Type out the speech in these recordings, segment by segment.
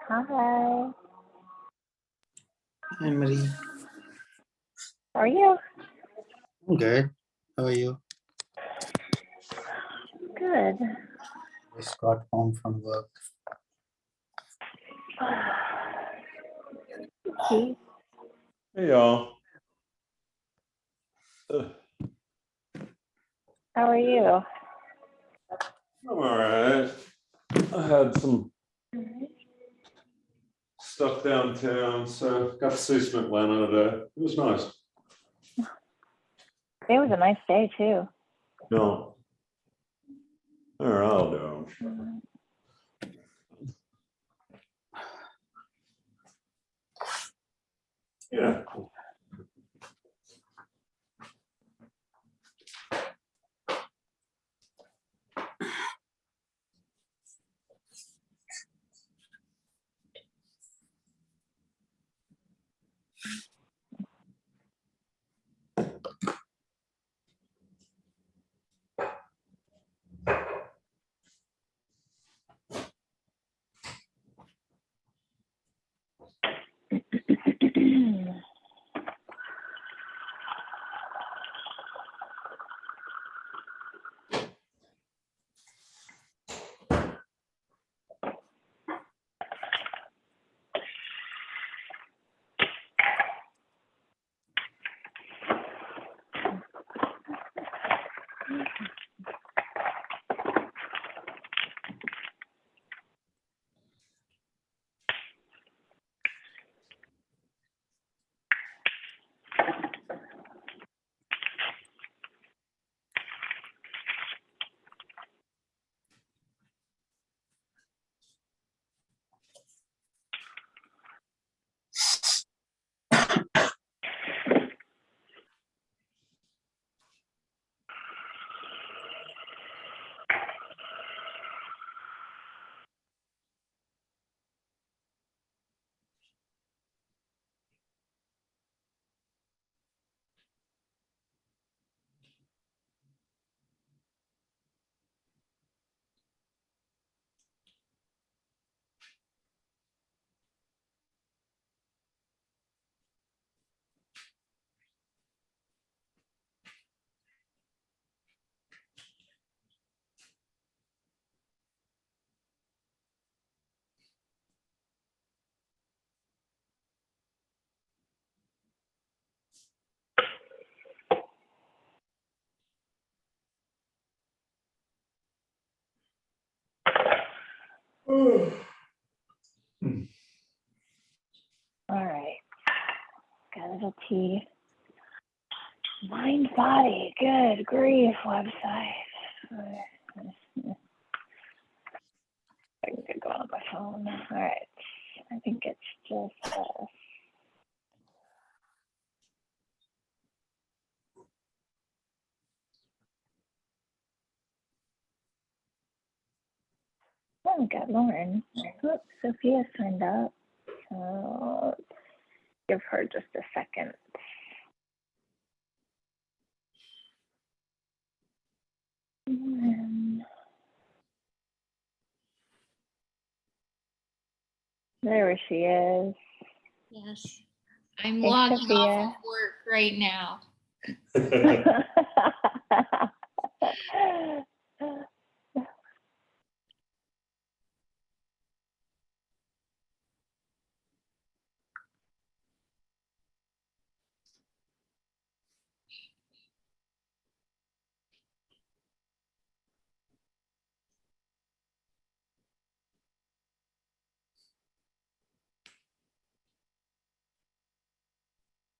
Hi. Hi, Marie. How are you? I'm good. How are you? Good. Just got home from work. Keith, Hey y'all. how are you? I'm all right. I had some stuff downtown, so got to see some Atlanta today. It was nice. It was a nice day too. No. All right, I'll do it. Yeah. All right. Got a little tea. Mind body. Good grief website. I can get going on my phone. All right. I think it's just oh, got Lauren. Oops, Sophia signed up. So let's give her just a second. There she is. Yes, I'm Hey, logging Sophia. off of work right now.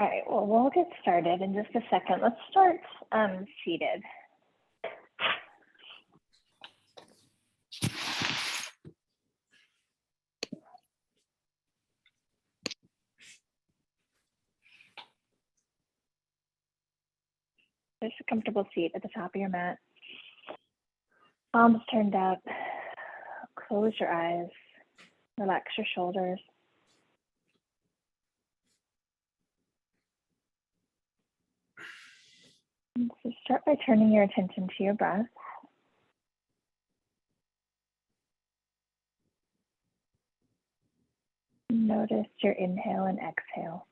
All right, well, we'll get started in just a second. Let's start seated. There's a comfortable seat at the top of your mat. Palms turned up. Close your eyes. Relax your shoulders. So start by turning your attention to your breath. Notice your inhale and exhale.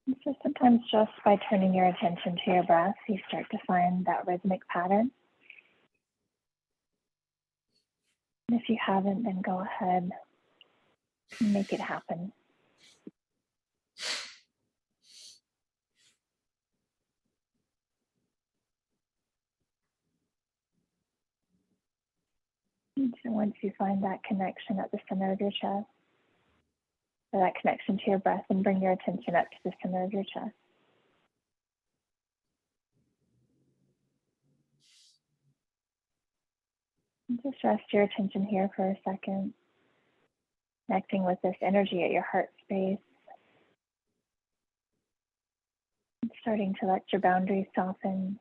And so sometimes just by turning your attention to your breath, you start to find that rhythmic pattern. And if you haven't, then go ahead and make it happen. And so once you find that connection at the center of your chest, or that connection to your breath, and bring your attention up to the center of your chest. And just rest your attention here for a second, connecting with this energy at your heart space. And starting to let your boundaries soften,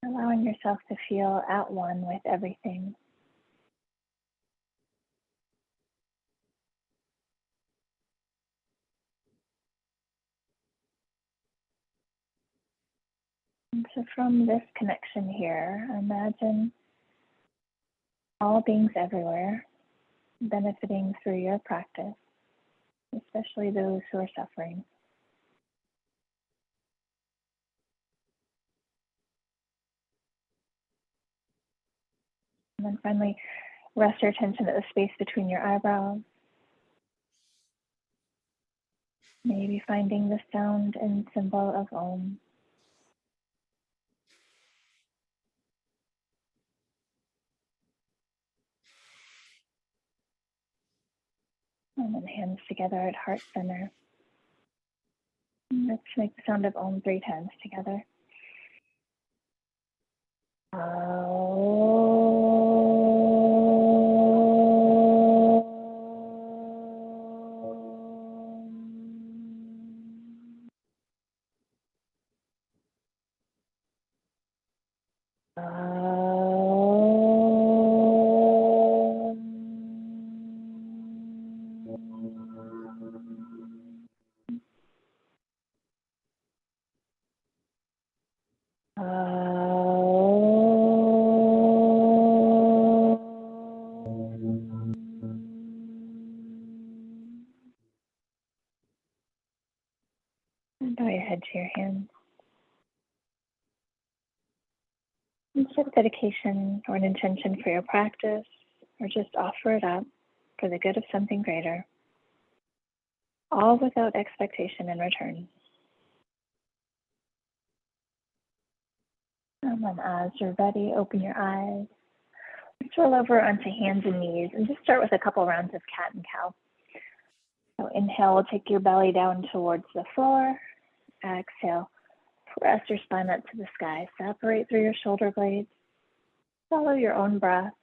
allowing yourself to feel at one with everything. And so from this connection here, imagine all beings everywhere benefiting through your practice, especially those who are suffering. And then finally, rest your attention at the space between your eyebrows. Maybe finding the sound and symbol of Om. And then hands together at heart center. And let's make the sound of Om 3 times together. And bow your head to your hands. And set a dedication or an intention for your practice, or just offer it up for the good of something greater, all without expectation in return. And then as you're ready, open your eyes, roll over onto hands and knees, and just start with a couple rounds of cat and cow. So inhale, take your belly down towards the floor. Exhale, press your spine up to the sky. Separate through your shoulder blades. Follow your own breath.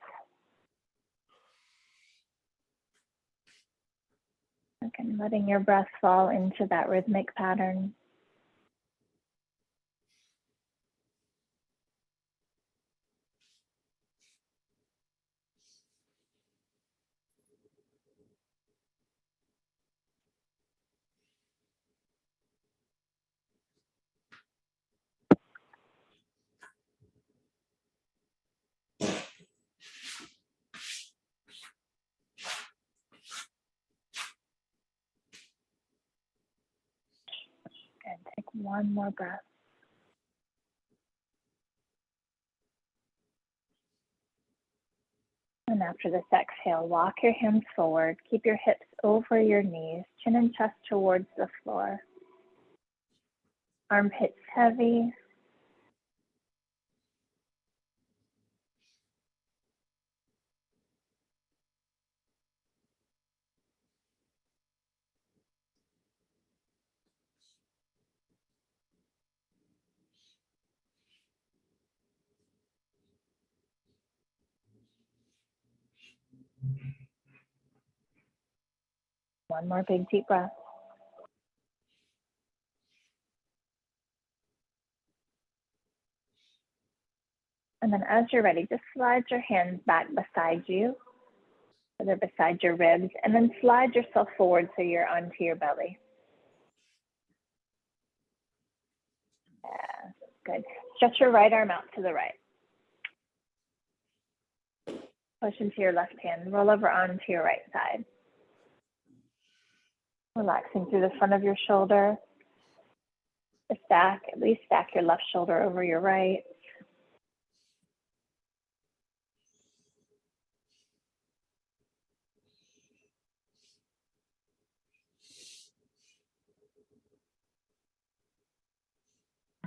Again, letting your breath fall into that rhythmic pattern. And take one more breath. And after this exhale, walk your hands forward. Keep your hips over your knees, chin and chest towards the floor. Armpits heavy. One more big deep breath. And then as you're ready, just slide your hands back beside you, so they're beside your ribs, and then slide yourself forward so you're onto your belly. Yeah, good. Stretch your right arm out to the right. Push into your left hand, roll over onto your right side. Relaxing through the front of your shoulder. At least stack your left shoulder over your right.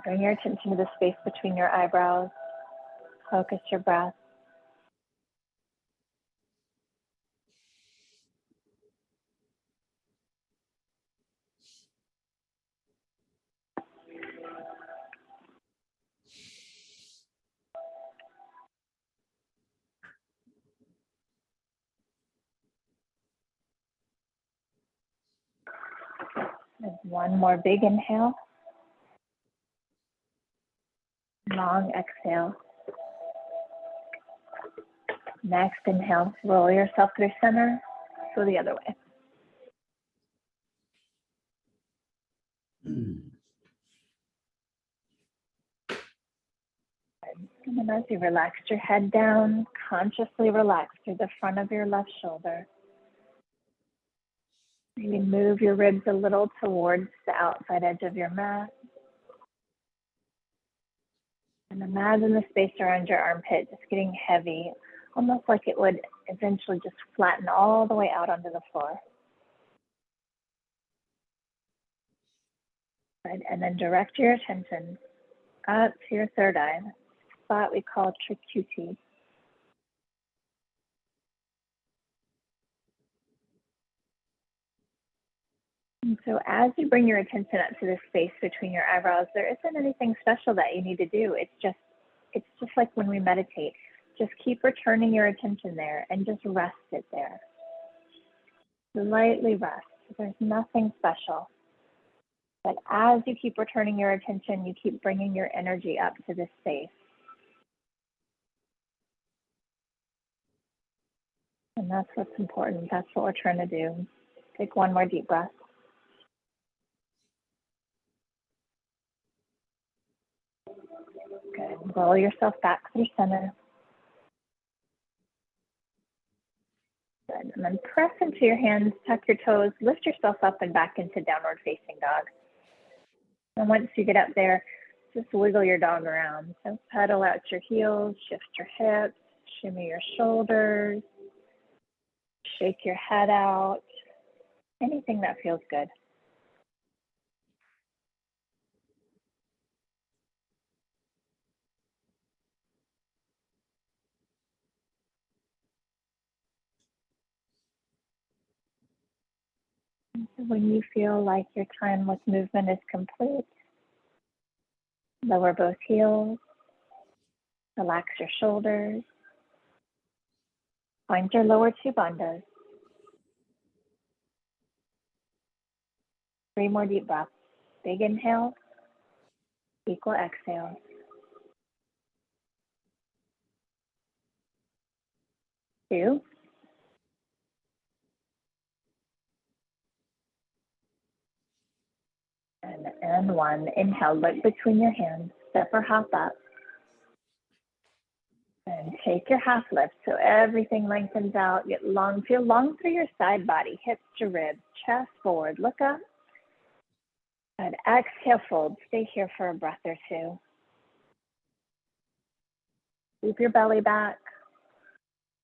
Bring your attention to the space between your eyebrows. Focus your breath. And one more big inhale. Long exhale. Next inhale, roll yourself through center, go the other way. And then as you relax your head down, consciously relax through the front of your left shoulder. Maybe move your ribs a little towards the outside edge of your mat. And imagine the space around your armpit just getting heavy, almost like it would eventually just flatten all the way out onto the floor. Good. And then direct your attention up to your third eye, spot we call tricuti. And so as you bring your attention up to the space between your eyebrows, there isn't anything special that you need to do. It's just like when we meditate. Just keep returning your attention there and just rest it there. Lightly rest. There's nothing special. But as you keep returning your attention, you keep bringing your energy up to this space. And that's what's important. That's what we're trying to do. Take one more deep breath. Good. Roll yourself back through center. Good. And then press into your hands, tuck your toes, lift yourself up and back into downward facing dog. And once you get up there, just wiggle your dog around. So pedal out your heels, shift your hips, shimmy your shoulders, shake your head out, anything that feels good. When you feel like your time with movement is complete, lower both heels, relax your shoulders, find your lower two bandhas. 3 more deep breaths. Big inhale, equal exhale. Two. And 1. Inhale, look between your hands, step or hop up. And take your half lift so everything lengthens out. Get long, feel long through your side body, hips to ribs, chest forward, look up. And exhale, fold. Stay here for a breath or two. Keep your belly back.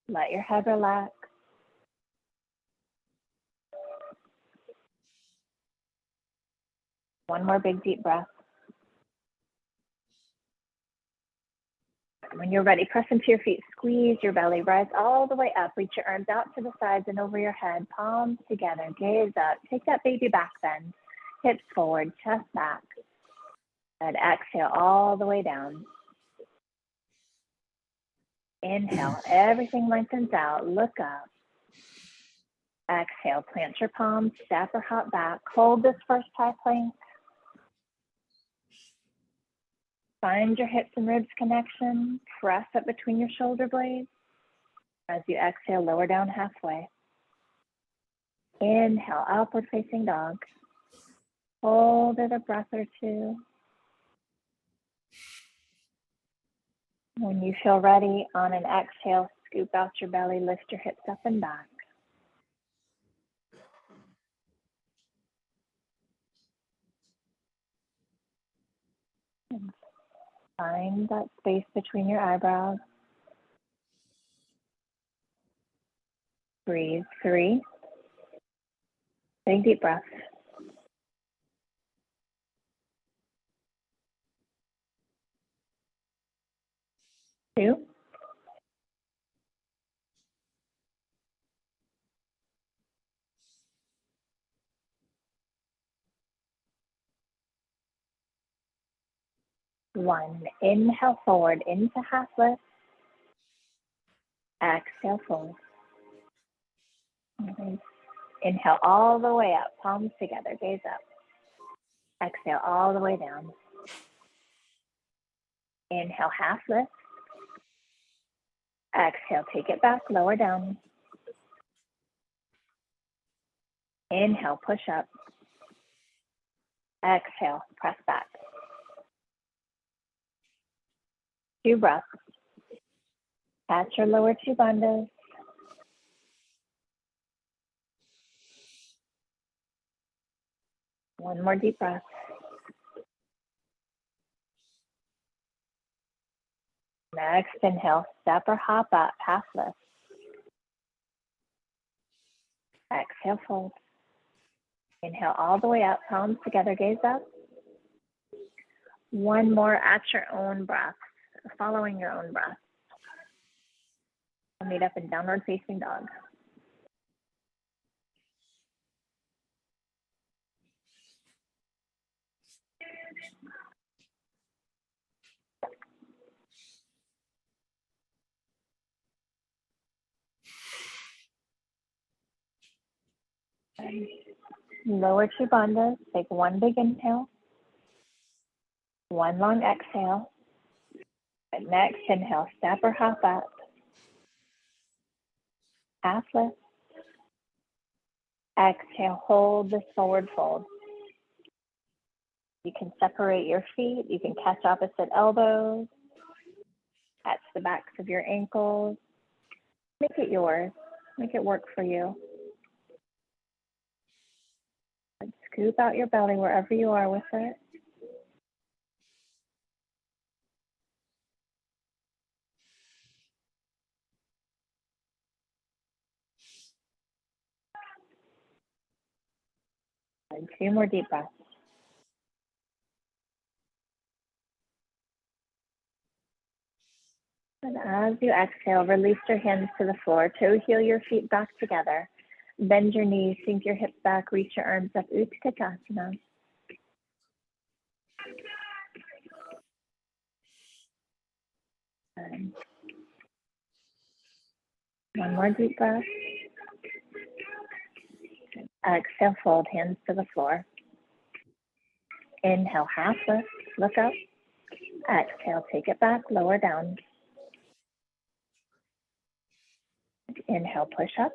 Let your head relax. One more big deep breath. When you're ready, press into your feet, squeeze your belly, rise all the way up, reach your arms out to the sides and over your head, palms together, gaze up, take that baby back bend, hips forward, chest back, and exhale all the way down. Inhale, everything lengthens out, look up. Exhale, plant your palms, step or hop back, hold this first high plank. Find your hips and ribs connection. Press up between your shoulder blades. As you exhale, lower down halfway. Inhale, upward facing dog. Hold it a breath or two. When you feel ready, on an exhale, scoop out your belly, lift your hips up and back. And find that space between your eyebrows. Breathe 3. Big deep breath. 2. 1. Inhale forward into half lift. Exhale forward. Inhale all the way up, palms together, gaze up. Exhale all the way down. Inhale, half lift. Exhale, take it back, lower down. Inhale, push up. Exhale, press back. 2 breaths. Catch your lower 2 bandhas. One more deep breath. Next, inhale, step or hop up, half lift. Exhale, fold. Inhale all the way up, palms together, gaze up. One more at your own breath, following your own breath. We'll meet up in downward facing dog. Lower 2 bandhas, take 1 big inhale, 1 long exhale. And next, inhale, step or hop up, half lift. Exhale, hold this forward fold. You can separate your feet, you can catch opposite elbows, catch the backs of your ankles. Make it yours, make it work for you. And scoop out your belly wherever you are with it. And 2 more deep breaths. And as you exhale, release your hands to the floor, toe heel your feet back together. Bend your knees, sink your hips back, reach your arms up, Utkatasana. And one more deep breath. Exhale, fold, hands to the floor. Inhale, half lift, look up. Exhale, take it back, lower down. Inhale, push up.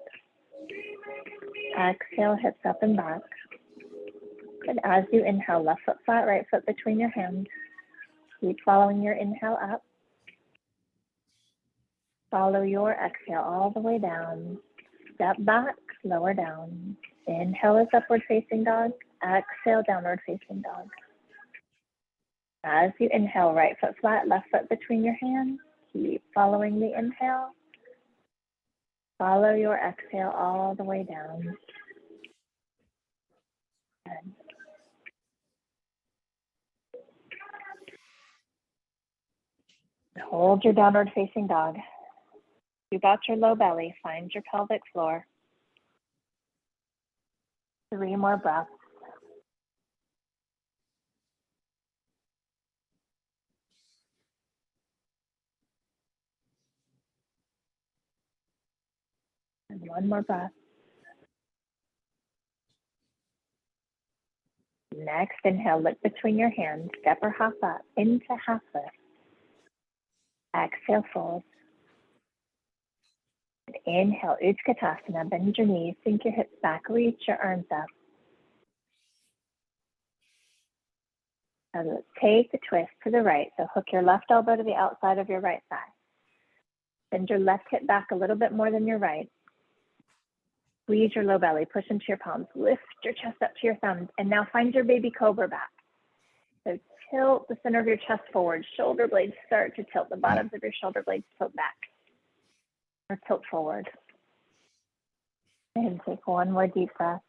Exhale, hips up and back. And as you inhale, left foot flat, right foot between your hands. Keep following your inhale up. Follow your exhale all the way down. Step back, lower down. Inhale is upward facing dog. Exhale, downward facing dog. As you inhale, right foot flat, left foot between your hands. Keep following the inhale. Follow your exhale all the way down. Good. Hold your downward facing dog. Scoop out your low belly, find your pelvic floor. 3 more breaths. And 1 more breath. Next, inhale, look between your hands, step or hop up into half lift. Exhale, fold. Inhale, Utkatasana, bend your knees, sink your hips back, reach your arms up. Now take the twist to the right, so hook your left elbow to the outside of your right thigh. Bend your left hip back a little bit more than your right. Squeeze your low belly, push into your palms, lift your chest up to your thumbs, and now find your baby cobra back. So tilt the center of your chest forward, shoulder blades start to tilt, the bottoms of your shoulder blades tilt back, or tilt forward. And take one more deep breath.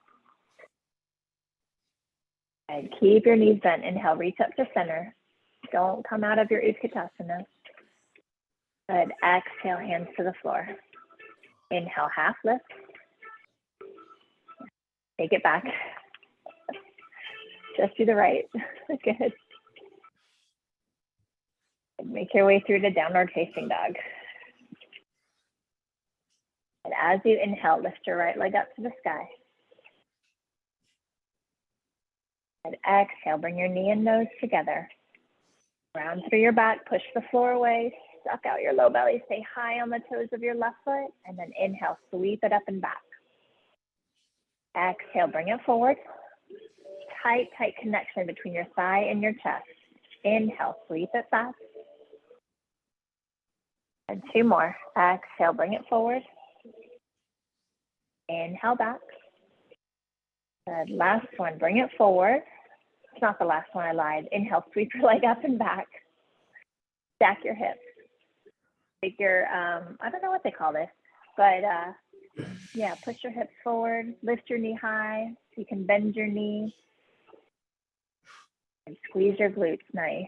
And keep your knees bent. Inhale, reach up to center. Don't come out of your Utkatasana. Good. Exhale, hands to the floor. Inhale, half lift. Take it back. Just to the right. Good. Make your way through to downward facing dog. And as you inhale, lift your right leg up to the sky. And exhale, bring your knee and nose together. Round through your back, push the floor away, suck out your low belly, stay high on the toes of your left foot, and then inhale, sweep it up and back. Exhale, bring it forward. Tight, tight connection between your thigh and your chest. Inhale, sweep it back. And two more. Exhale, bring it forward. Inhale back. Good. Last one, bring it forward. It's not the last one, I lied. Inhale, sweep your leg up and back. Stack your hips. Take your, I don't know what they call this, but yeah, push your hips forward, lift your knee high. You can bend your knee and squeeze your glutes, nice.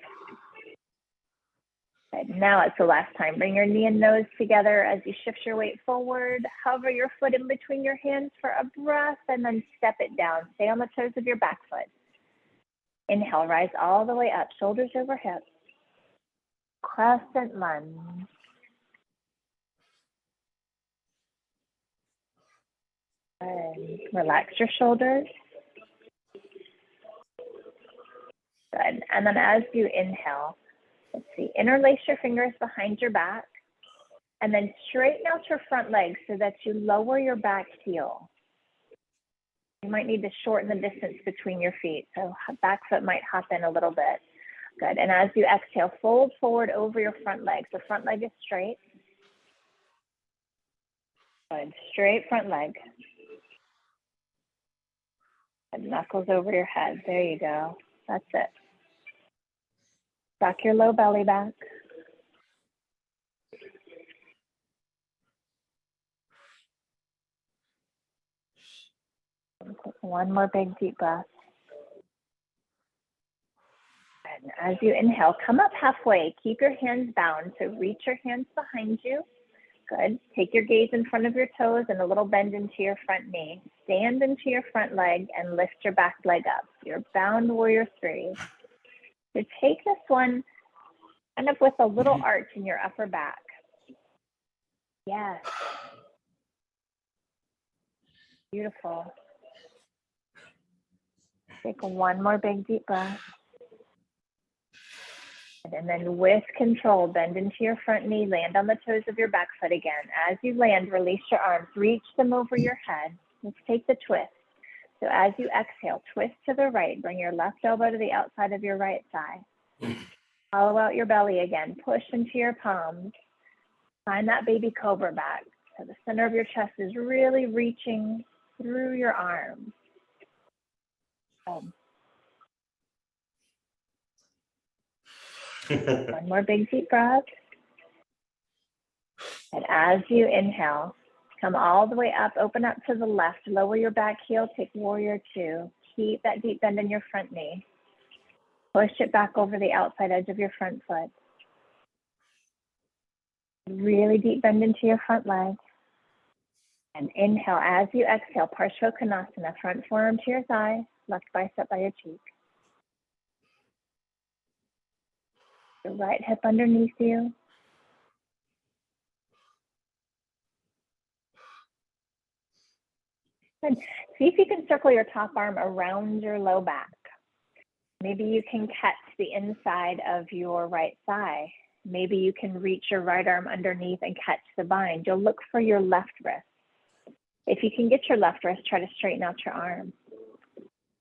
Good. Now it's the last time. Bring your knee and nose together as you shift your weight forward. Hover your foot in between your hands for a breath and then step it down. Stay on the toes of your back foot. Inhale, rise all the way up, shoulders over hips. Crescent lunge. Good. Relax your shoulders. Good. And then as you inhale, let's see, interlace your fingers behind your back and then straighten out your front leg so that you lower your back heel. You might need to shorten the distance between your feet, so back foot might hop in a little bit. Good. And as you exhale, fold forward over your front leg. So front leg is straight. Good. Straight front leg. And knuckles over your head. There you go. That's it. Rock your low belly back. One more big deep breath. And as you inhale, come up halfway. Keep your hands bound. So reach your hands behind you. Good. Take your gaze in front of your toes and a little bend into your front knee. Stand into your front leg and lift your back leg up. You're bound warrior three. So take this one kind of with a little arch in your upper back. Yes. Beautiful. Take one more big deep breath. And then with control, bend into your front knee, land on the toes of your back foot again. As you land, release your arms, reach them over your head. Let's take the twist. So as you exhale, twist to the right, bring your left elbow to the outside of your right thigh. Hollow out your belly again, push into your palms. Find that baby cobra back. So the center of your chest is really reaching through your arms. One more big deep breath. And as you inhale, come all the way up, open up to the left, lower your back heel, take warrior two. Keep that deep bend in your front knee. Push it back over the outside edge of your front foot. Really deep bend into your front leg. And inhale, as you exhale, Parshokonasana, front forearm to your thigh, left bicep by your cheek. The right hip underneath you. Good. See if you can circle your top arm around your low back. Maybe you can catch the inside of your right thigh. Maybe you can reach your right arm underneath and catch the bind. You'll look for your left wrist. If you can get your left wrist, try to straighten out your arm.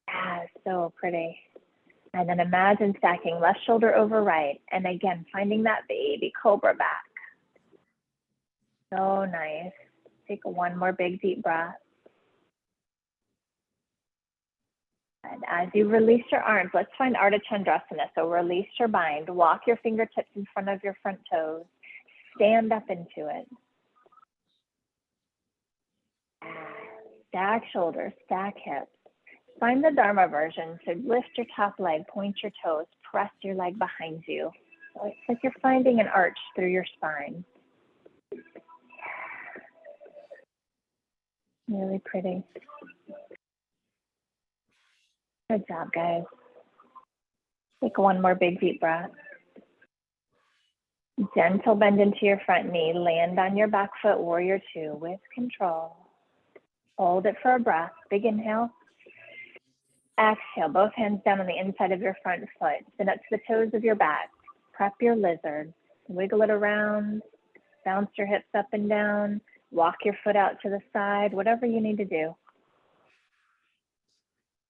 Ah, so pretty. And then imagine stacking left shoulder over right. And again, finding that baby cobra back. So nice. Take one more big deep breath. And as you release your arms, let's find Ardha Chandrasana. So release your bind, walk your fingertips in front of your front toes, stand up into it. Stack shoulders, stack hips. Find the Dharma version. So lift your top leg, point your toes, press your leg behind you. So it's like you're finding an arch through your spine. Really pretty. Good job, guys. Take one more big deep breath. Gentle bend into your front knee. Land on your back foot, warrior two, with control. Hold it for a breath. Big inhale. Exhale, both hands down on the inside of your front foot. Send up to the toes of your back. Prep your lizard. Wiggle it around. Bounce your hips up and down. Walk your foot out to the side, whatever you need to do.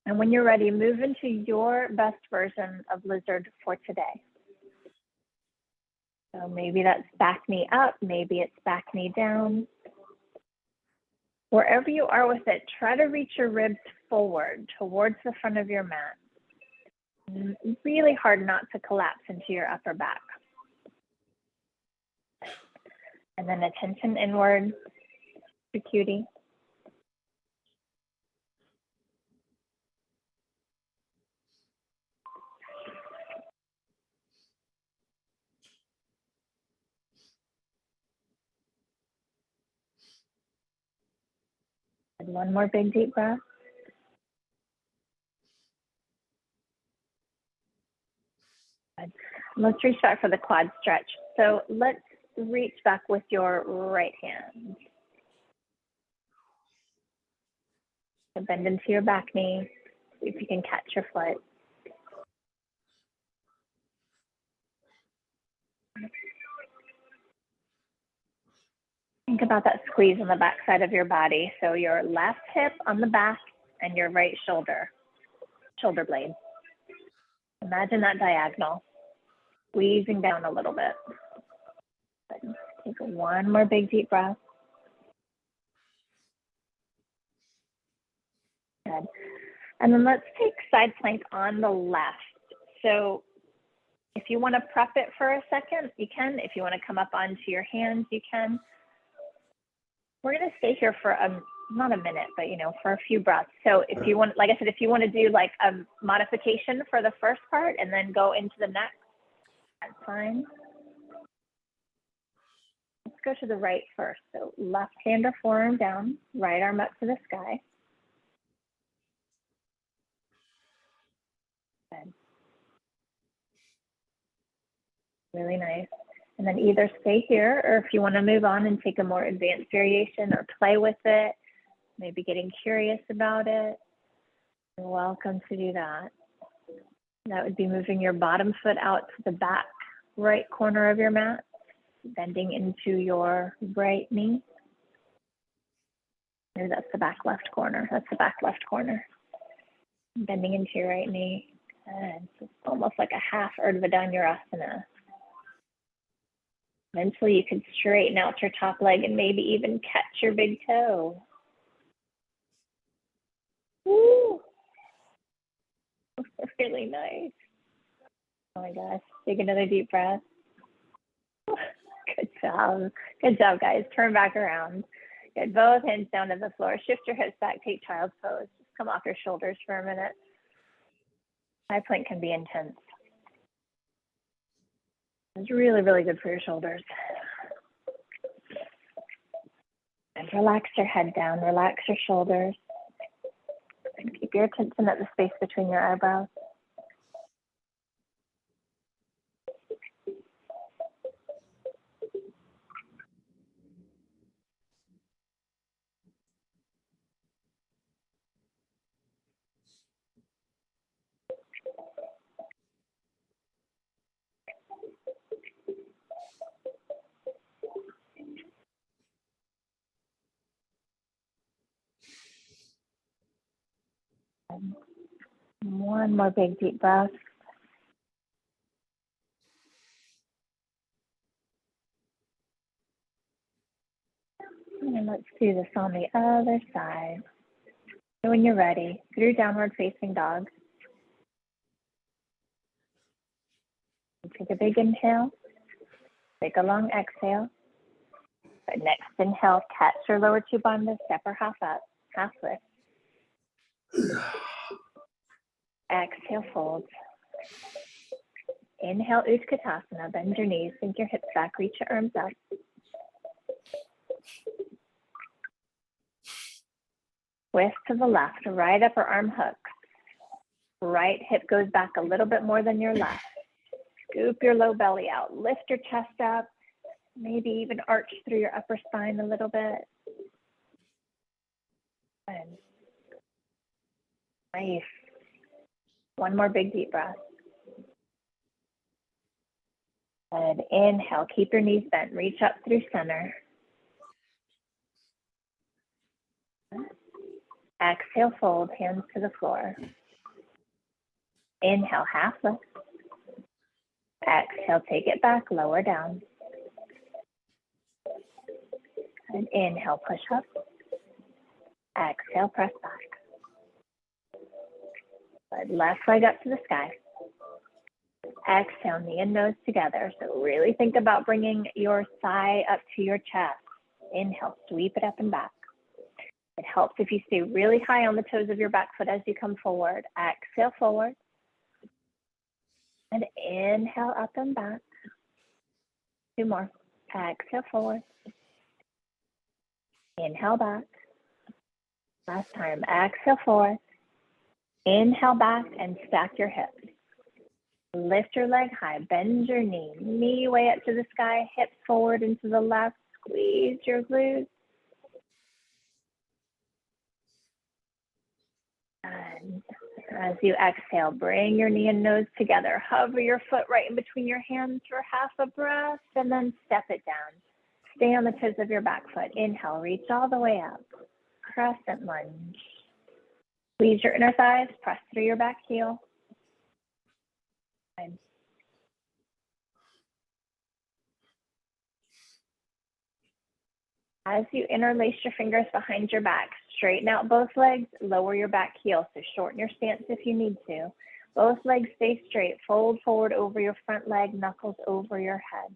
And when you're ready, move into your best version of lizard for today. So maybe that's back knee up, maybe it's back knee down. Wherever you are with it, try to reach your ribs forward towards the front of your mat. Really hard not to collapse into your upper back. And then attention inward to cutie. And one more big deep breath. Good. Let's reach back for the quad stretch. So let's reach back with your right hand. So bend into your back knee. See if you can catch your foot. Think about that squeeze on the back side of your body. So your left hip on the back and your right shoulder blade. Imagine that diagonal, squeezing down a little bit. Good. Take one more big deep breath. Good. And then let's take side plank on the left. So if you want to prep it for a second, you can. If you want to come up onto your hands, you can. We're going to stay here for not a minute, but for a few breaths. So if you want, like I said, if you want to do like a modification for the first part and then go into the next, that's fine. Let's go to the right first. So left hand or forearm down, right arm up to the sky. Good. Really nice. And then either stay here, or if you want to move on and take a more advanced variation or play with it, maybe getting curious about it, you're welcome to do that. That would be moving your bottom foot out to the back right corner of your mat, bending into your right knee. Maybe that's the back left corner. That's the back left corner. Bending into your right knee. And it's almost like a half Urdhva Dhanurasana. Eventually you could straighten out your top leg and maybe even catch your big toe. Woo! Really nice. Oh my gosh. Take another deep breath. Good job. Good job, guys. Turn back around. Get both hands down to the floor. Shift your hips back. Take child's pose. Just come off your shoulders for a minute. Side plank can be intense. It's really, really good for your shoulders. And relax your head down. Relax your shoulders. And keep your attention at the space between your eyebrows. One more big deep breath. And let's do this on the other side. So when you're ready, through downward facing dog. Take a big inhale. Take a long exhale. But next inhale, catch your lower tube on the step or half up, half lift. Exhale, fold. Inhale, Utkatasana, bend your knees, sink your hips back, reach your arms up. Twist to the left, right upper arm hooks. Right hip goes back a little bit more than your left. Scoop your low belly out, lift your chest up, maybe even arch through your upper spine a little bit. And nice. One more big deep breath. And inhale, keep your knees bent, reach up through center. Exhale, fold, hands to the floor. Inhale, half lift. Exhale, take it back, lower down. And inhale, push up. Exhale, press back. Slide left leg up to the sky. Exhale, knee and nose together. So really think about bringing your thigh up to your chest. Inhale, sweep it up and back. It helps if you stay really high on the toes of your back foot as you come forward. Exhale, forward. And inhale, up and back. Two more. Exhale, forward. Inhale, back. Last time. Exhale, forward. Inhale, back and stack your hips. Lift your leg high, bend your knee, knee way up to the sky, hips forward into the left, squeeze your glutes. And as you exhale, bring your knee and nose together. Hover your foot right in between your hands for half a breath, and then step it down. Stay on the toes of your back foot. Inhale, reach all the way up. Crescent lunge. Squeeze your inner thighs, press through your back heel. And as you interlace your fingers behind your back, straighten out both legs, lower your back heel. So shorten your stance if you need to. Both legs stay straight. Fold forward over your front leg, knuckles over your head.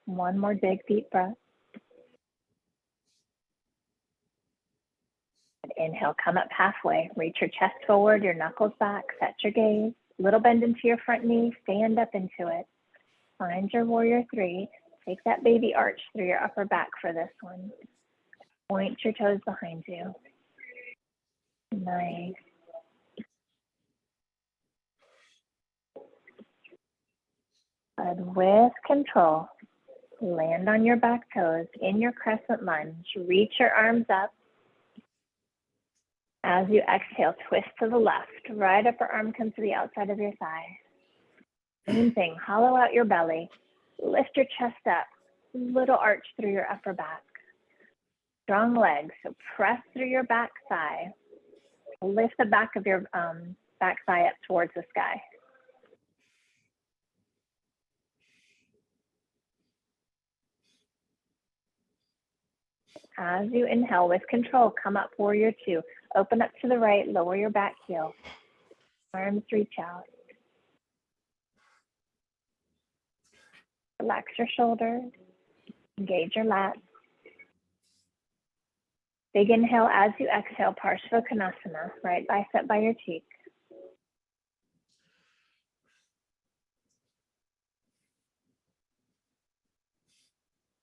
One more big deep breath. Inhale, come up halfway. Reach your chest forward, your knuckles back, set your gaze. Little bend into your front knee, stand up into it. Find your warrior three. Take that baby arch through your upper back for this one. Point your toes behind you. Nice. And with control, land on your back toes in your crescent lunge. Reach your arms up. As you exhale, twist to the left. Right upper arm comes to the outside of your thigh. Same thing, hollow out your belly. Lift your chest up. Little arch through your upper back. Strong legs, so press through your back thigh. Lift the back of your back thigh up towards the sky. As you inhale with control, come up, warrior two. Open up to the right, lower your back heel. Arms reach out. Relax your shoulders. Engage your lats. Big inhale as you exhale, Parsvakonasana, right bicep by your cheek.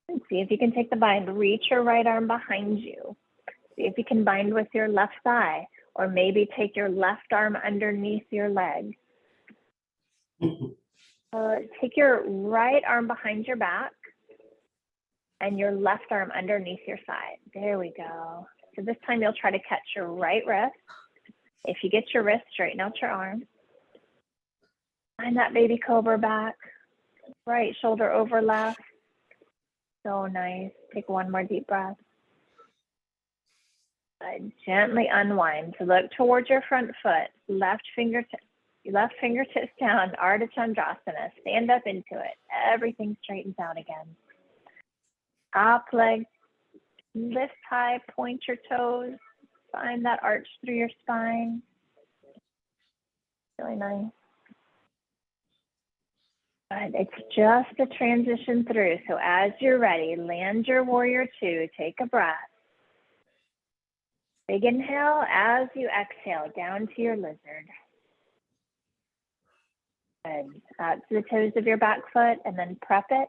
And see if you can take the bind. Reach your right arm behind you. See if you can bind with your left thigh, or maybe take your left arm underneath your leg. Take your right arm behind your back and your left arm underneath your side. There we go. So this time you'll try to catch your right wrist. If you get your wrist, straighten out your arm. Find that baby cobra back. Right shoulder over left. So nice. Take one more deep breath. Gently unwind. So look towards your front foot. Left fingertips down. Ardha Chandrasana. Stand up into it. Everything straightens out again. Top leg. Lift high. Point your toes. Find that arch through your spine. Really nice. But it's just a transition through. So as you're ready, land your warrior two. Take a breath. Big inhale as you exhale down to your lizard. Good. Out to the toes of your back foot and then prep it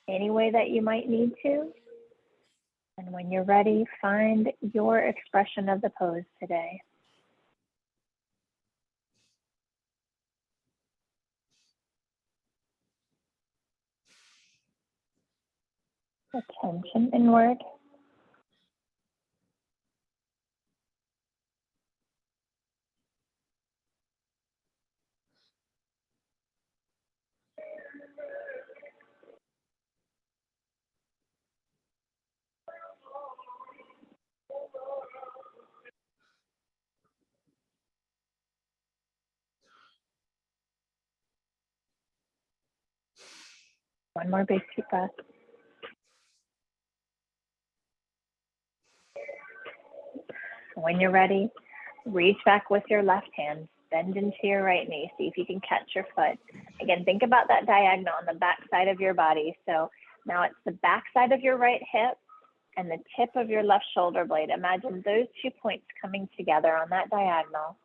any way that you might need to. And when you're ready, find your expression of the pose today. Attention inward. One more big deep breath. When you're ready, reach back with your left hand, bend into your right knee, see if you can catch your foot. Again, think about that diagonal on the back side of your body. So now it's the back side of your right hip and the tip of your left shoulder blade. Imagine those 2 points coming together on that diagonal.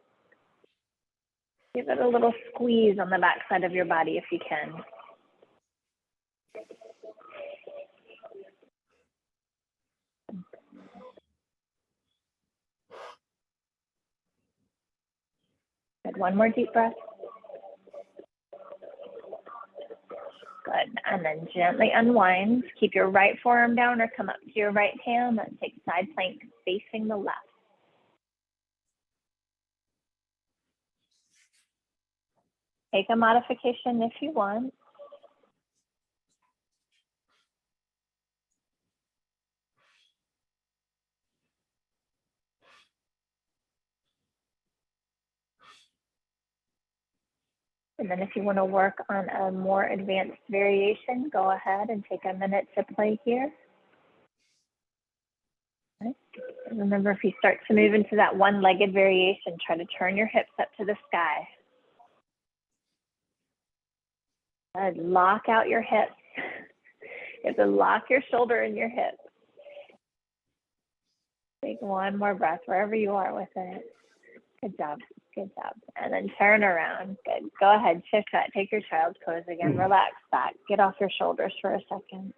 Give it a little squeeze on the back side of your body if you can. Good. One more deep breath. Good. And then gently unwind. Keep your right forearm down or come up to your right hand. Let's take side plank facing the left. Take a modification if you want. And then if you want to work on a more advanced variation, go ahead and take a minute to play here. Okay. Remember, if you start to move into that one-legged variation, try to turn your hips up to the sky. Good. Lock out your hips. You have to lock your shoulder in your hip. Take one more breath wherever you are with it. Good job. Good job. And then turn around. Good. Go ahead. Shift that. Take your child's pose again. Relax back. Get off your shoulders for a second.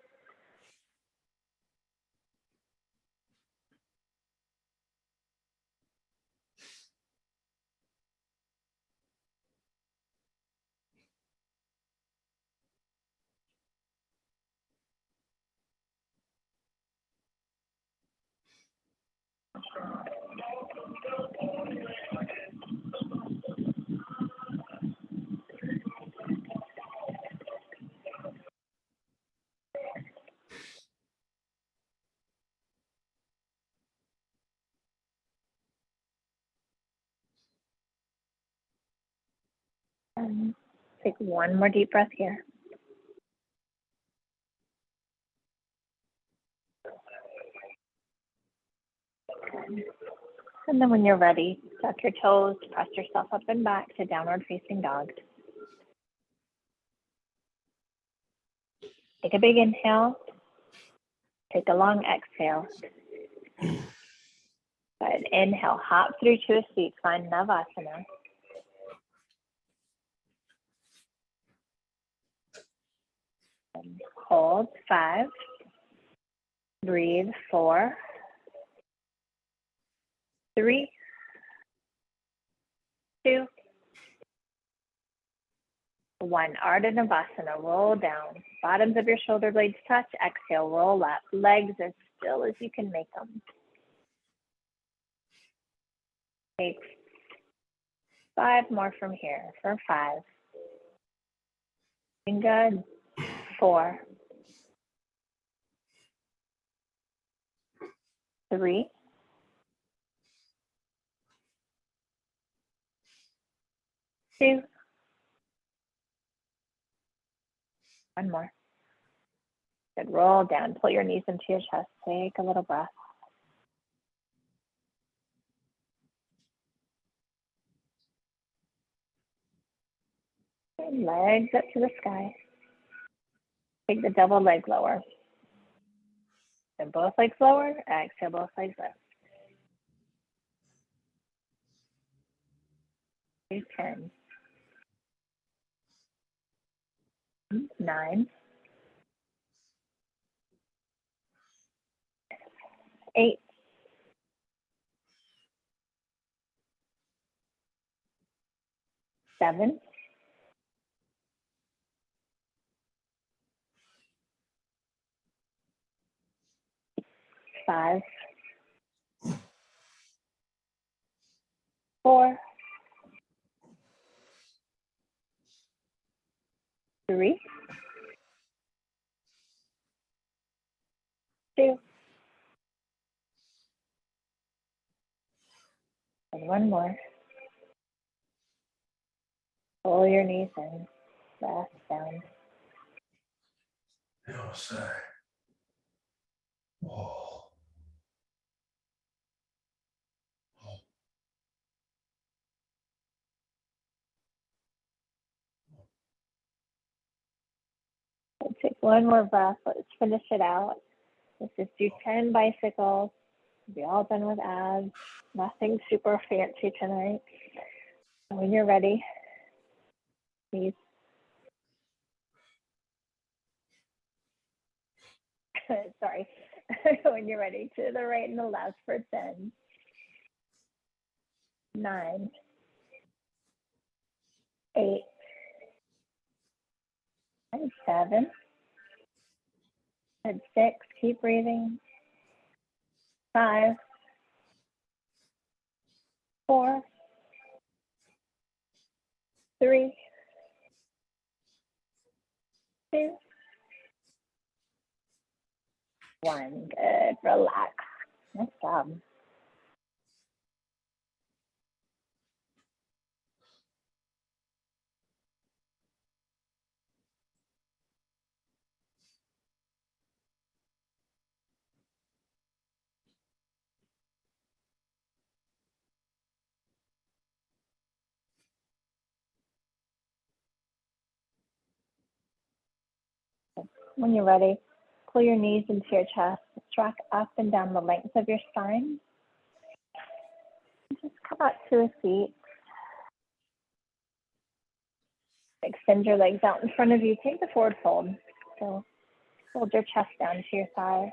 And take one more deep breath here. And then when you're ready, tuck your toes, press yourself up and back to downward facing dog. Take a big inhale. Take a long exhale. Good. Inhale, hop through to a seat, find Navasana. And hold 5. Breathe 4. 3, 2, 1. Ardha Navasana, roll down. Bottoms of your shoulder blades touch. Exhale, roll up. Legs as still as you can make them. Take 5 more from here for 5. Doing good. 4. 3. 2. 1 more. Good. Roll down. Pull your knees into your chest. Take a little breath. And legs up to the sky. Take the double leg lower. And both legs lower. Exhale, both legs up. 10. 9. 8. 7. 5. 4. 3. 2. And 1 more. Pull your knees in. Rest down. You'll say, whoa. Let's take 1 more breath. Let's finish it out. Let's just do 10 bicycles. We'll be all done with abs. Nothing super fancy tonight. And when you're ready, please. Sorry. When you're ready, to the right and the left for 10. 9. 8. And 7. And 6. Keep breathing. 5. 4. 3. 2. 1. Good. Relax. Nice job. When you're ready, pull your knees into your chest, rock up and down the length of your spine. Just come out to a seat. Extend your legs out in front of you. Take the forward fold. So hold your chest down to your thigh.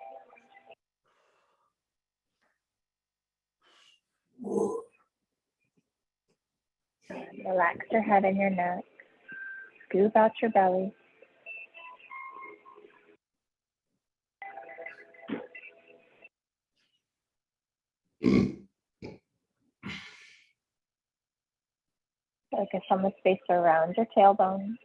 Relax your head and your neck. Scoop out your belly. Focus on the space around your tailbone.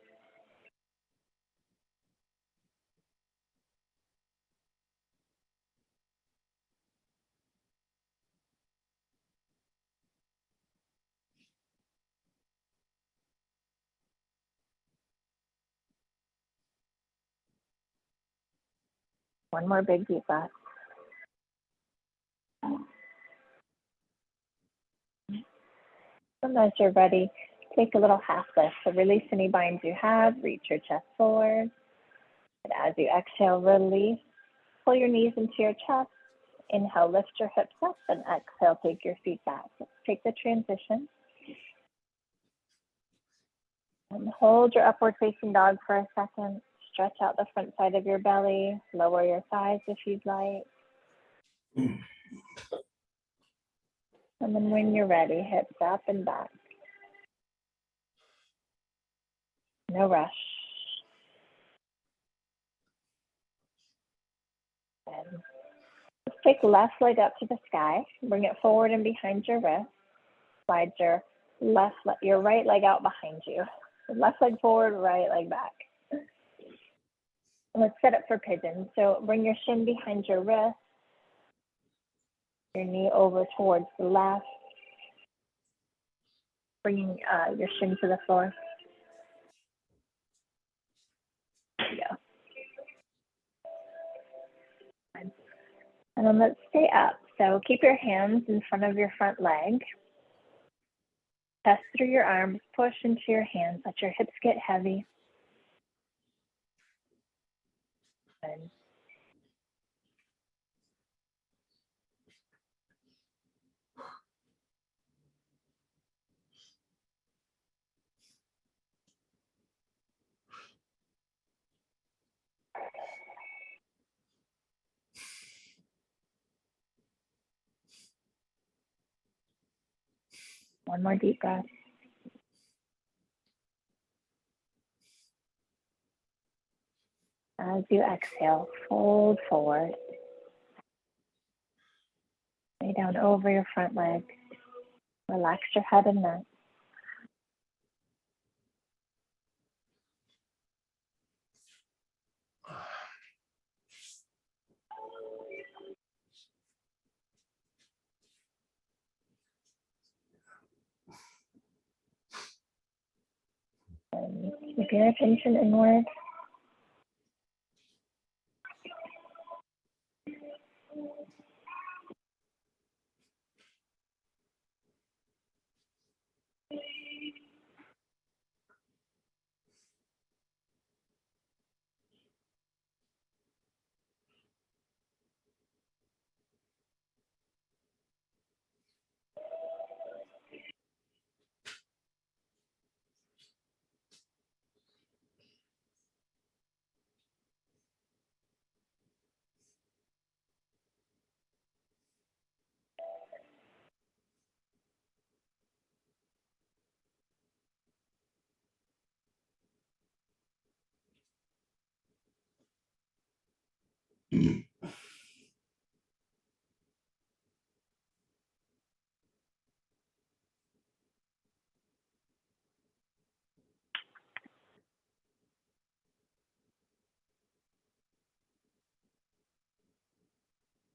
One more big deep breath. And as you're ready, take a little half lift. So release any binds you have, reach your chest forward. And as you exhale, release. Pull your knees into your chest. Inhale, lift your hips up, and exhale, take your feet back. Let's take the transition. And hold your upward facing dog for a second. Stretch out the front side of your belly. Lower your thighs if you'd like. And then when you're ready, hips up and back. No rush. And let's take left leg up to the sky. Bring it forward and behind your wrist. Slide your right leg out behind you. So left leg forward, right leg back. Let's set up for pigeon. So bring your shin behind your wrist, your knee over towards the left, bringing your shin to the floor. There you go. And then let's stay up. So keep your hands in front of your front leg. Chest through your arms, push into your hands, let your hips get heavy. Good. One more deep breath. As you exhale, fold forward. Lay down over your front leg. Relax your head and neck. And keep your attention inward.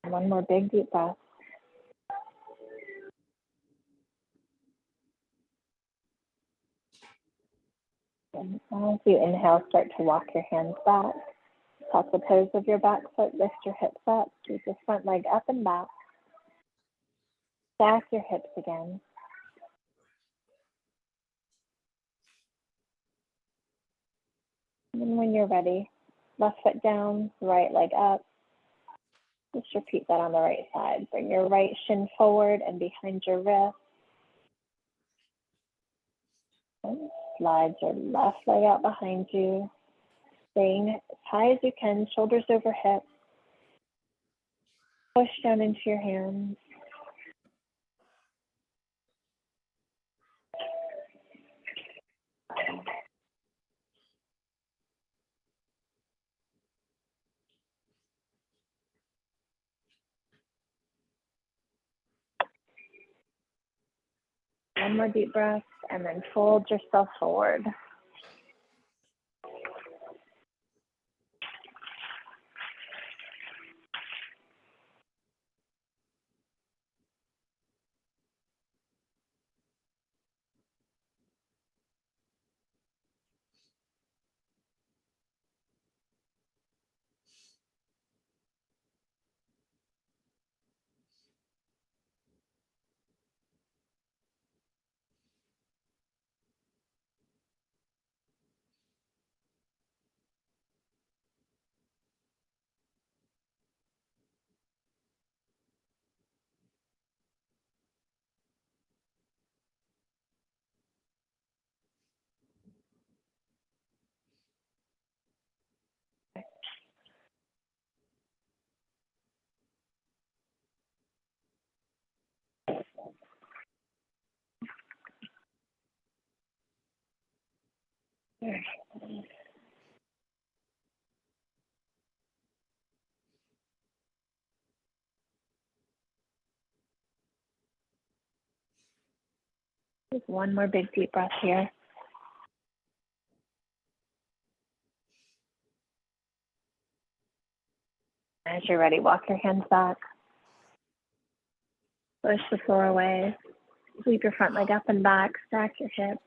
One more big deep breath. And as you inhale, start to walk your hands back. Tuck the toes of your back foot, lift your hips up, keep your front leg up and back. Stack your hips again. And then when you're ready, left foot down, right leg up. Just repeat that on the right side. Bring your right shin forward and behind your wrist. And slide your left leg out behind you. Staying as high as you can, shoulders over hips. Push down into your hands. One more deep breath, and then fold yourself forward. Take one more big deep breath here. As you're ready, walk your hands back. Push the floor away. Sweep your front leg up and back. Stack your hips.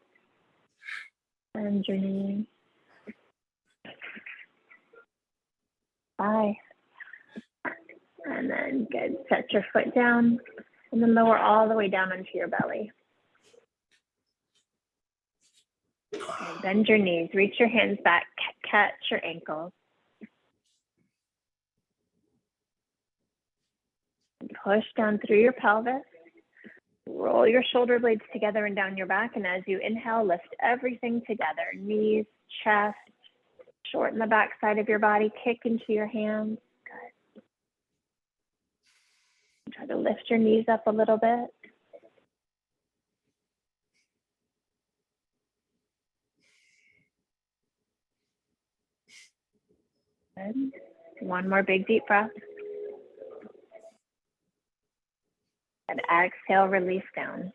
Bend your knees. Bye. And then good. Set your foot down and then lower all the way down onto your belly. And bend your knees. Reach your hands back. Catch your ankles. And push down through your pelvis. Roll your shoulder blades together and down your back. And as you inhale, lift everything together. Knees, chest, shorten the back side of your body. Kick into your hands. Good. Try to lift your knees up a little bit. Good. One more big deep breath. And exhale, release down.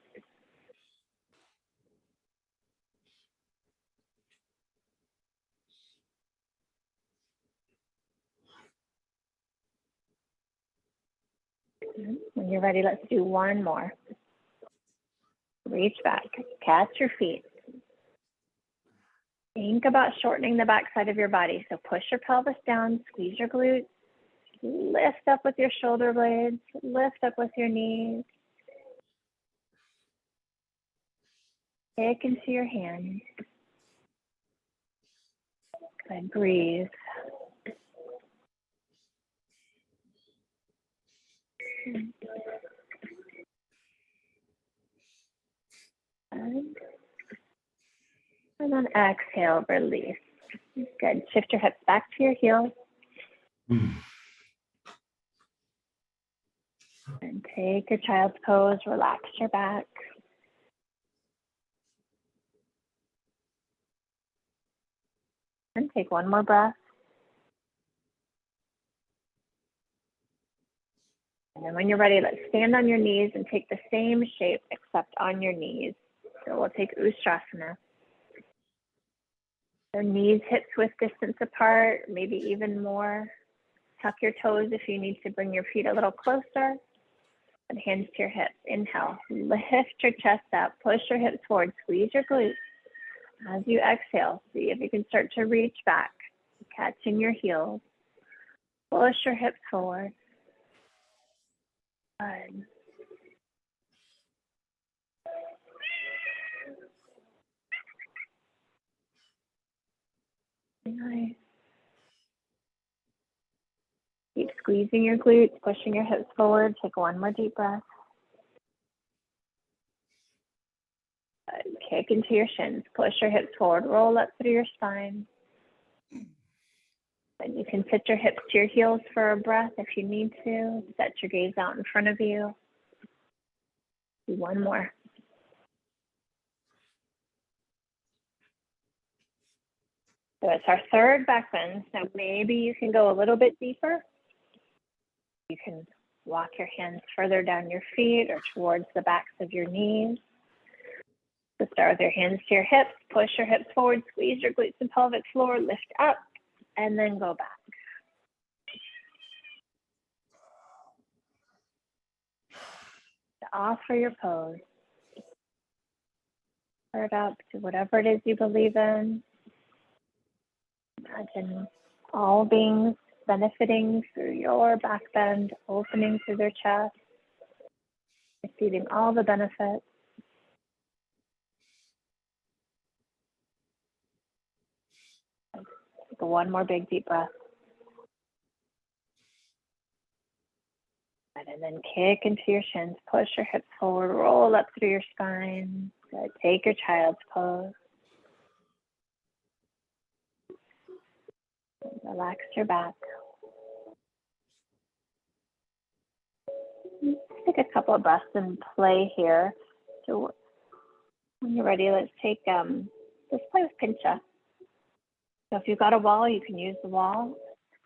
When you're ready, let's do one more. Reach back, catch your feet. Think about shortening the back side of your body. So push your pelvis down, squeeze your glutes, lift up with your shoulder blades, lift up with your knees. Kick into your hands. Good, breathe. And then exhale, release. Good. Shift your hips back to your heels. And take your child's pose, relax your back. And take one more breath. And then when you're ready, let's stand on your knees and take the same shape except on your knees. So we'll take Ustrasana. So knees, hips width distance apart, maybe even more. Tuck your toes if you need to bring your feet a little closer. And hands to your hips. Inhale, lift your chest up, push your hips forward, squeeze your glutes. As you exhale, see if you can start to reach back, catching your heels. Push your hips forward. Good. Nice. Keep squeezing your glutes, pushing your hips forward. Take one more deep breath. Good. Kick into your shins, push your hips forward, roll up through your spine. And you can sit your hips to your heels for a breath if you need to. Set your gaze out in front of you. Do one more. So it's our third back bend. So maybe you can go a little bit deeper. You can walk your hands further down your feet or towards the backs of your knees. So start with your hands to your hips, push your hips forward, squeeze your glutes and pelvic floor, lift up, and then go back. To offer your pose. Start up to whatever it is you believe in. Imagine all beings benefiting through your back bend, opening through their chest, receiving all the benefits. Take one more big deep breath. And then kick into your shins, push your hips forward, roll up through your spine. Good. Take your child's pose. Relax your back. Take a couple of breaths in play here. So when you're ready, let's take, let's play with Pincha. So if you've got a wall, you can use the wall.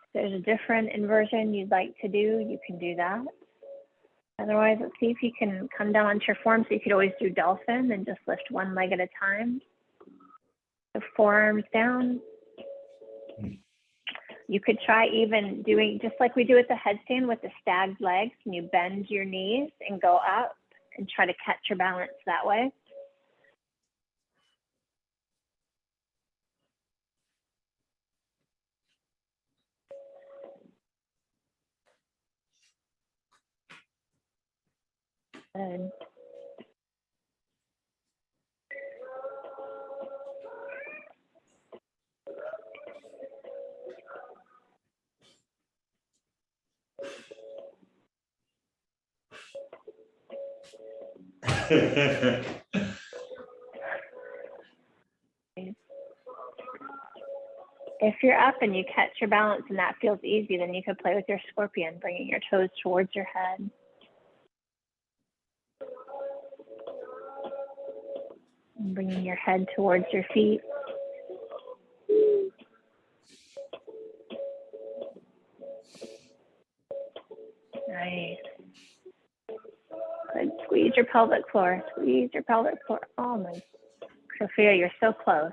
If there's a different inversion you'd like to do, you can do that. Otherwise, let's see if you can come down onto your forearms. So you could always do dolphin and just lift one leg at a time. The forearms down. You could try even doing, just like we do with the headstand with the stagged legs, and you bend your knees and go up and try to catch your balance that way. Good. If you're up and you catch your balance and that feels easy, then you could play with your scorpion, bringing your toes towards your head. And bringing your head towards your feet. Nice. Good. Squeeze your pelvic floor. Squeeze your pelvic floor. Oh my. Sophia, you're so close.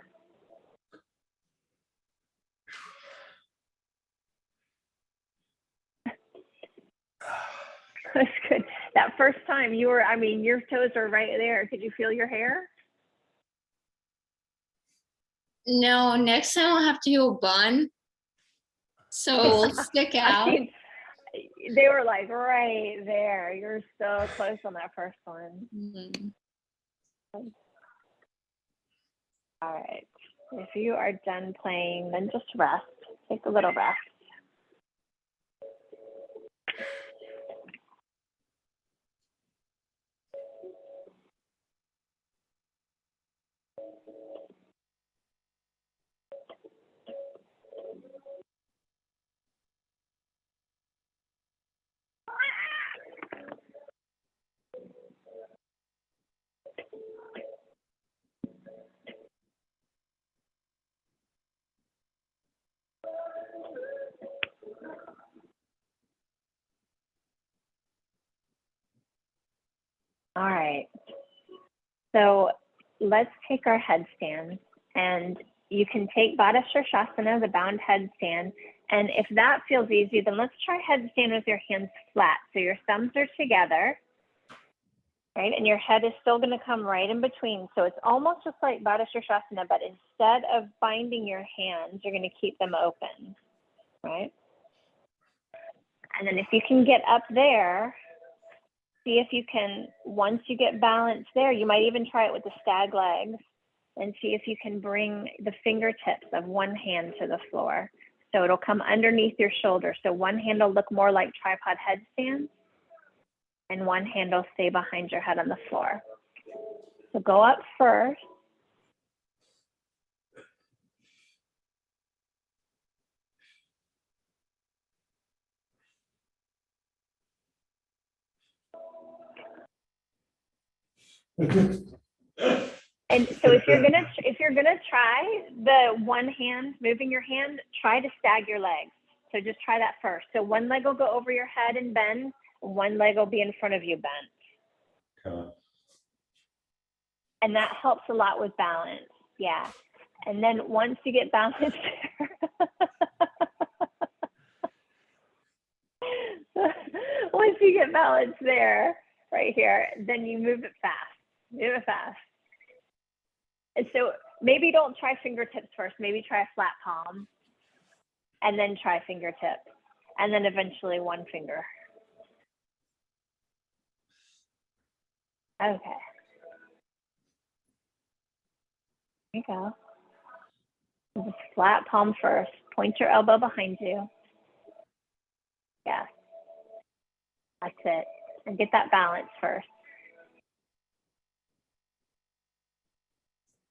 That's good. That first time you were, I mean, your toes are right there. Could you feel your hair? No, next time I'll have to do a bun. So it'll stick I out. mean, they were like right there. You're so close on that first one. Mhm. All right. If you are done playing, then just rest. Take a little rest. All right. So let's take our headstand, and you can take Baddha Shirshasana, the bound headstand. And if that feels easy, then let's try headstand with your hands flat. So your thumbs are together, right? And your head is still going to come right in between. So it's almost just like Baddha Shirshasana, but instead of binding your hands, you're going to keep them open, right? And then if you can get up there, see if you can, once you get balanced there, you might even try it with the stag legs and see if you can bring the fingertips of one hand to the floor. So it'll come underneath your shoulder. So one hand will look more like tripod headstand and one hand will stay behind your head on the floor. So go up first. And so if you're gonna try the one hand, moving your hand, try to stag your legs. So just try that first. So one leg will go over your head and bend, and one leg will be in front of you bent. Okay. And that helps a lot with balance. Yeah. And then once you get balance once you get balance there, right here, then you move it fast. Move it fast. And so maybe don't try fingertips first. Maybe try a flat palm and then try fingertips and then eventually one finger. Okay. There you go. Just flat palm first. Point your elbow behind you. Yeah. That's it. And get that balance first.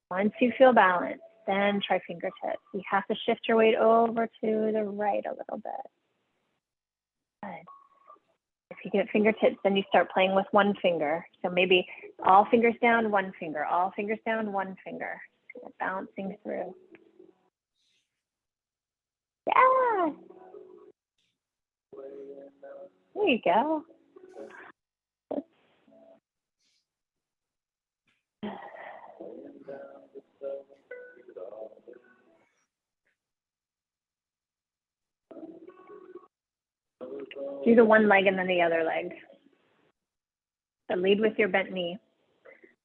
Once you feel balanced, then try fingertips. You have to shift your weight over to the right a little bit. Good. If you get fingertips, then you start playing with one finger. So maybe all fingers down, one finger, all fingers down, one finger. Bouncing through. Yeah. There you go. Do the one leg and then the other leg. So lead with your bent knee.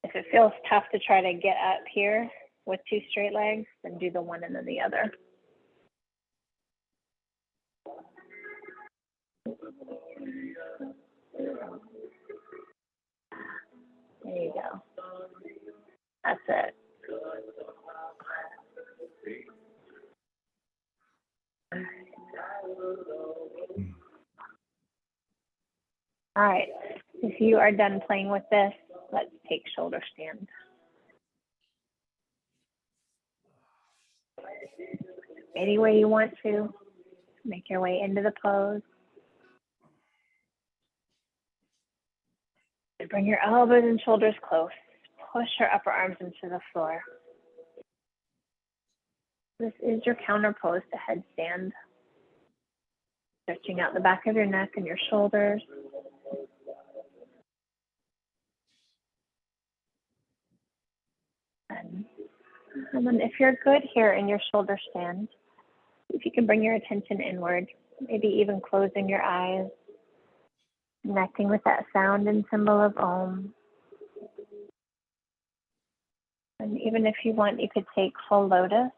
If it feels tough to try to get up here with 2 straight legs, then do the one and then the other. There you go. That's it. All right, if you are done playing with this, let's take shoulder stand. Any way you want to, make your way into the pose. And bring your elbows and shoulders close. Push your upper arms into the floor. This is your counter pose to headstand. Stretching out the back of your neck and your shoulders. And then if you're good here in your shoulder stand, if you can bring your attention inward, maybe even closing your eyes, connecting with that sound and symbol of Om. And even if you want, you could take full lotus.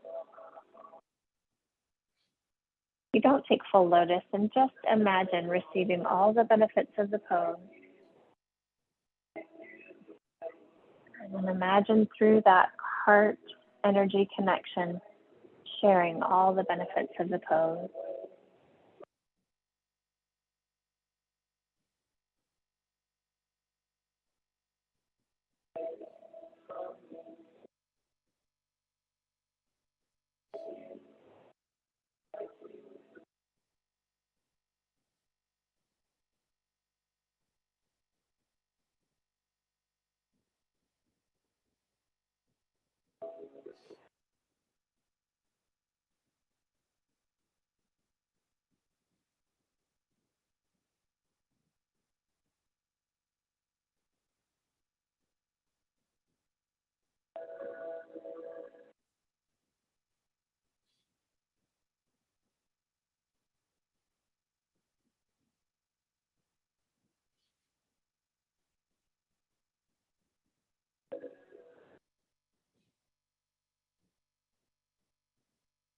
You don't take full lotus, and just imagine receiving all the benefits of the pose. And then imagine through that heart energy connection, sharing all the benefits of the pose.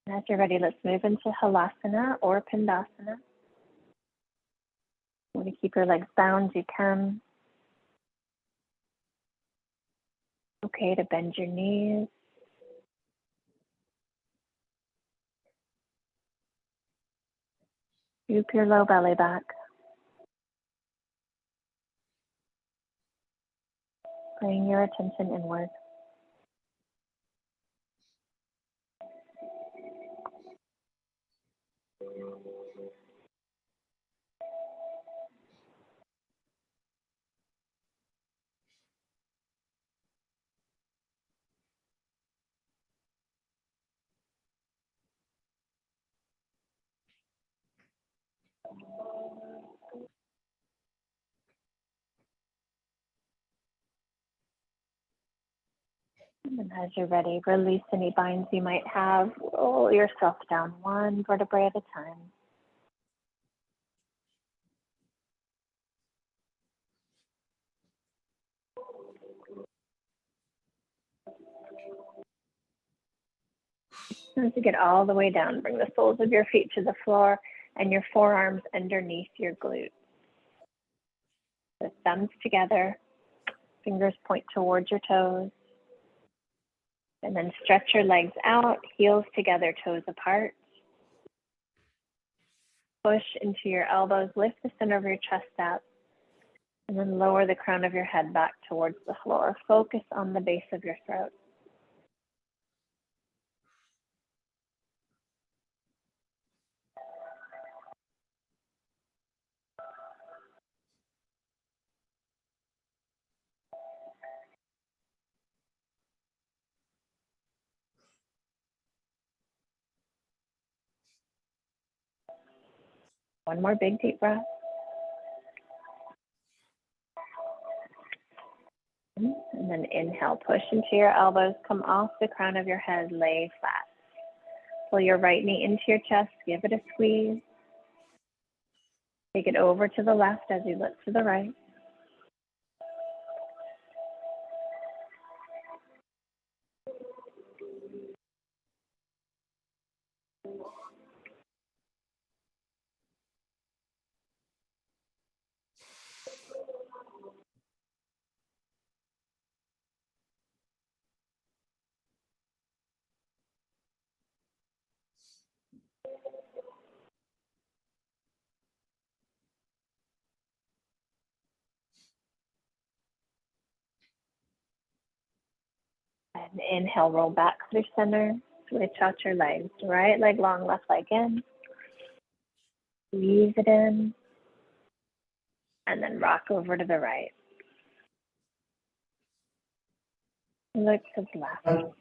And as you're ready, let's move into Halasana or Pindasana. You want to keep your legs bound, you can. Okay to bend your knees. Scoop your low belly back. Bring your attention inward. And as you're ready, release any binds you might have. Roll yourself down one vertebrae at a time. As you get all the way down, bring the soles of your feet to the floor and your forearms underneath your glutes. The thumbs together, fingers point towards your toes. And then stretch your legs out, heels together, toes apart. Push into your elbows, lift the center of your chest up, and then lower the crown of your head back towards the floor. Focus on the base of your throat. One more big deep breath. And And then inhale, push into your elbows, come off the crown of your head, lay flat. Pull your right knee into your chest, give it a squeeze. Take it over to the left as you look to the right. And inhale, roll back through center. Switch out your legs. Right leg long, left leg in. Squeeze it in. And then rock over to the right. Look to the left.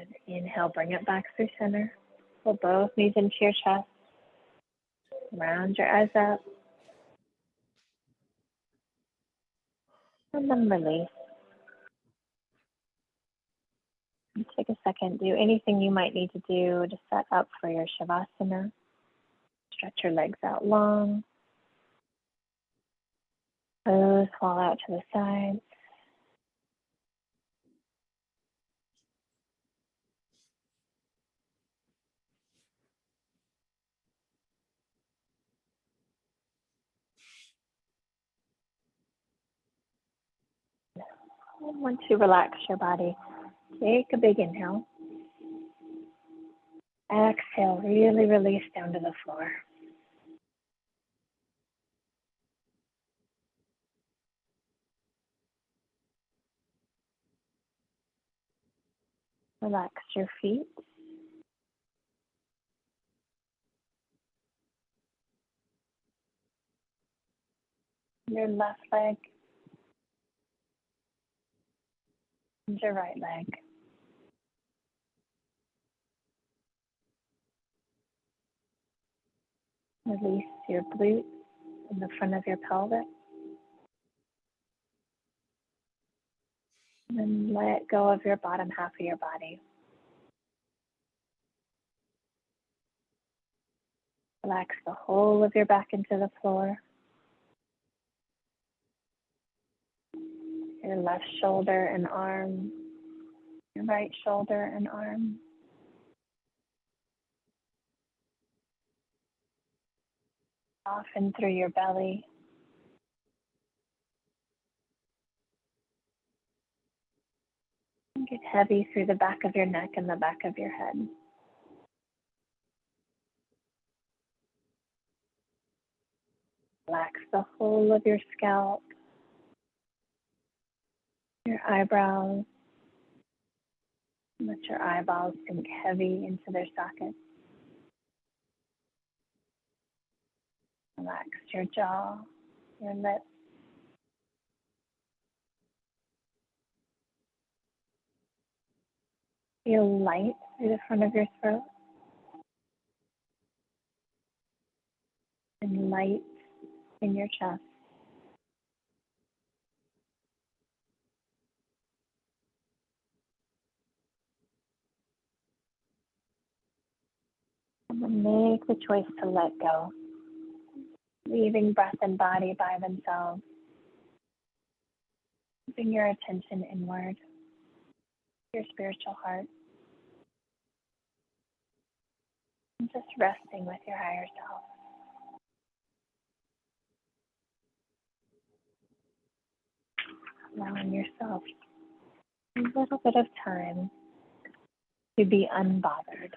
And inhale, bring it back through center. Pull both knees into your chest. Round your eyes up. And then release. And take a second. Do anything you might need to do to set up for your Shavasana. Stretch your legs out long. Toes fall out to the sides. And once you relax your body, take a big inhale. Exhale, really release down to the floor. Relax your feet. Your left leg and your right leg. Release your glutes in the front of your pelvis. And then let go of your bottom half of your body. Relax the whole of your back into the floor. Your left shoulder and arm. Your right shoulder and arm. Soften through your belly. Get heavy through the back of your neck and the back of your head. Relax the whole of your scalp, your eyebrows. Let your eyeballs sink heavy into their sockets. Relax your jaw, your lips. Feel light through the front of your throat and light in your chest. And then make the choice to let go, leaving breath and body by themselves. Keeping your attention inward, your spiritual heart. And just resting with your higher self. Allowing yourself a little bit of time to be unbothered.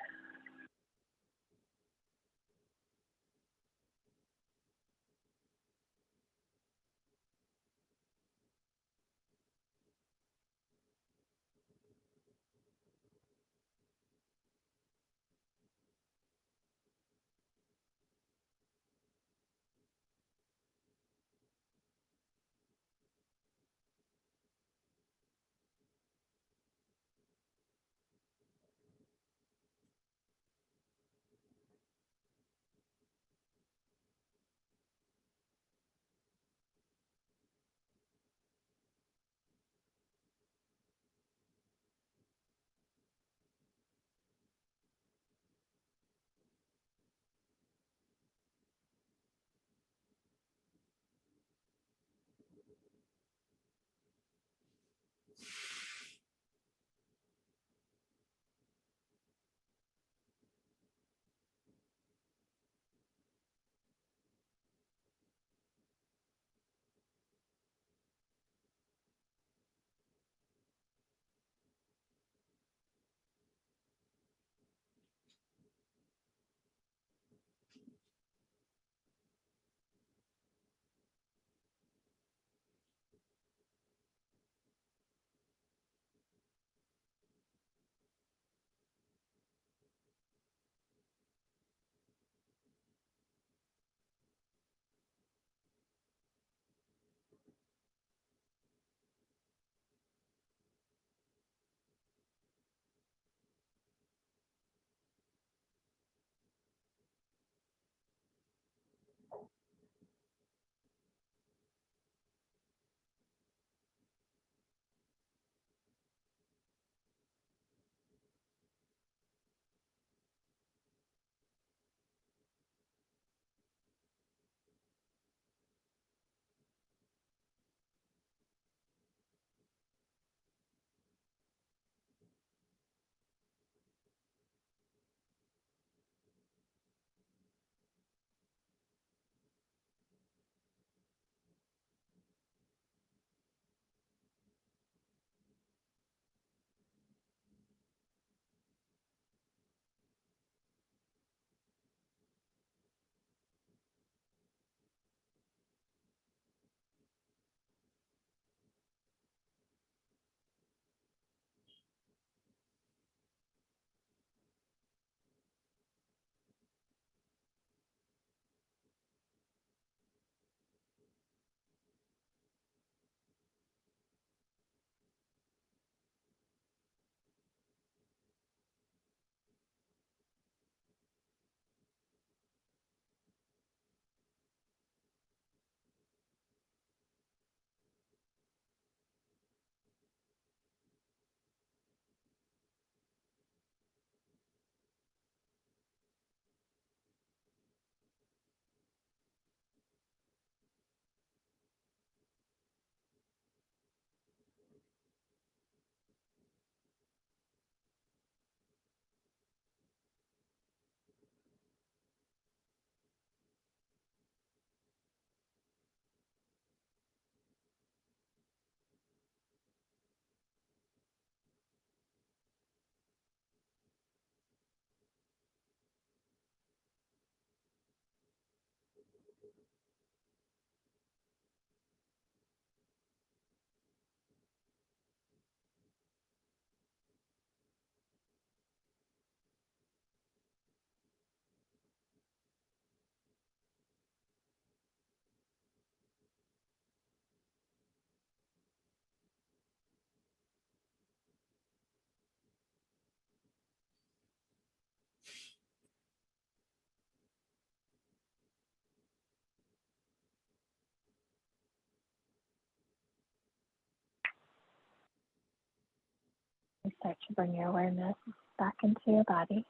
And start to bring your awareness back into your body.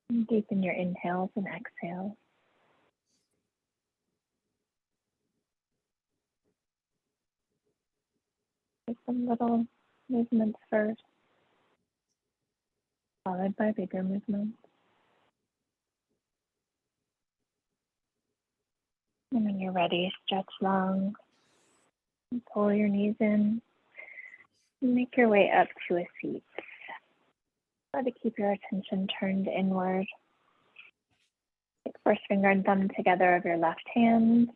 And deepen your inhales and exhales. Take some little movements first, followed by bigger movements. And when you're ready, stretch long, and pull your knees in, and make your way up to a seat. Try to keep your attention turned inward. Take first finger and thumb together of your left hand.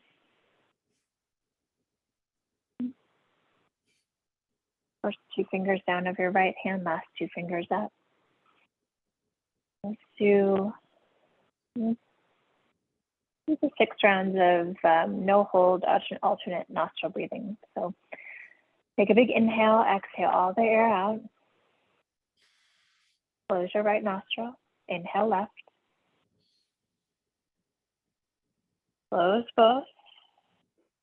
First two fingers down of your right hand, last two fingers up. Let's do the 6 rounds of no hold alternate nostril breathing. So take a big inhale, exhale all the air out. Close your right nostril, inhale left. Close both,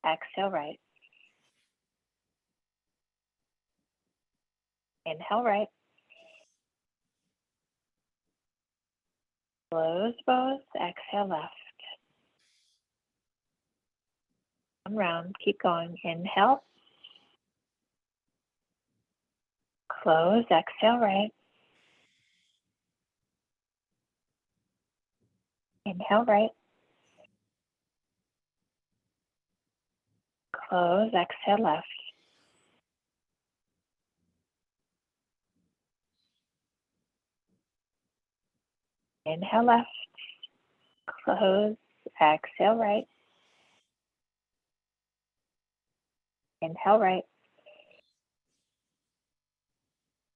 exhale right. Inhale right. Close both, exhale left. One round, keep going. Inhale. Close, exhale right. Inhale right. Close, exhale left. Inhale left. Close, exhale right. Inhale right.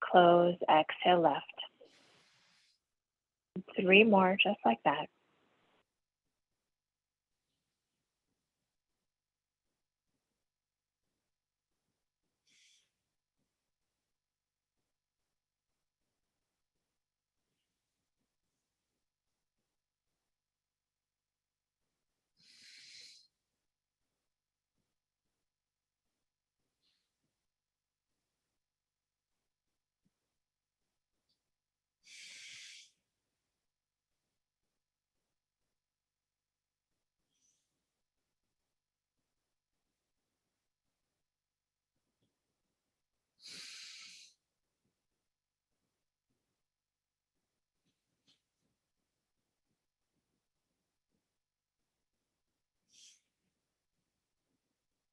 Close, exhale left. 3 more, just like that.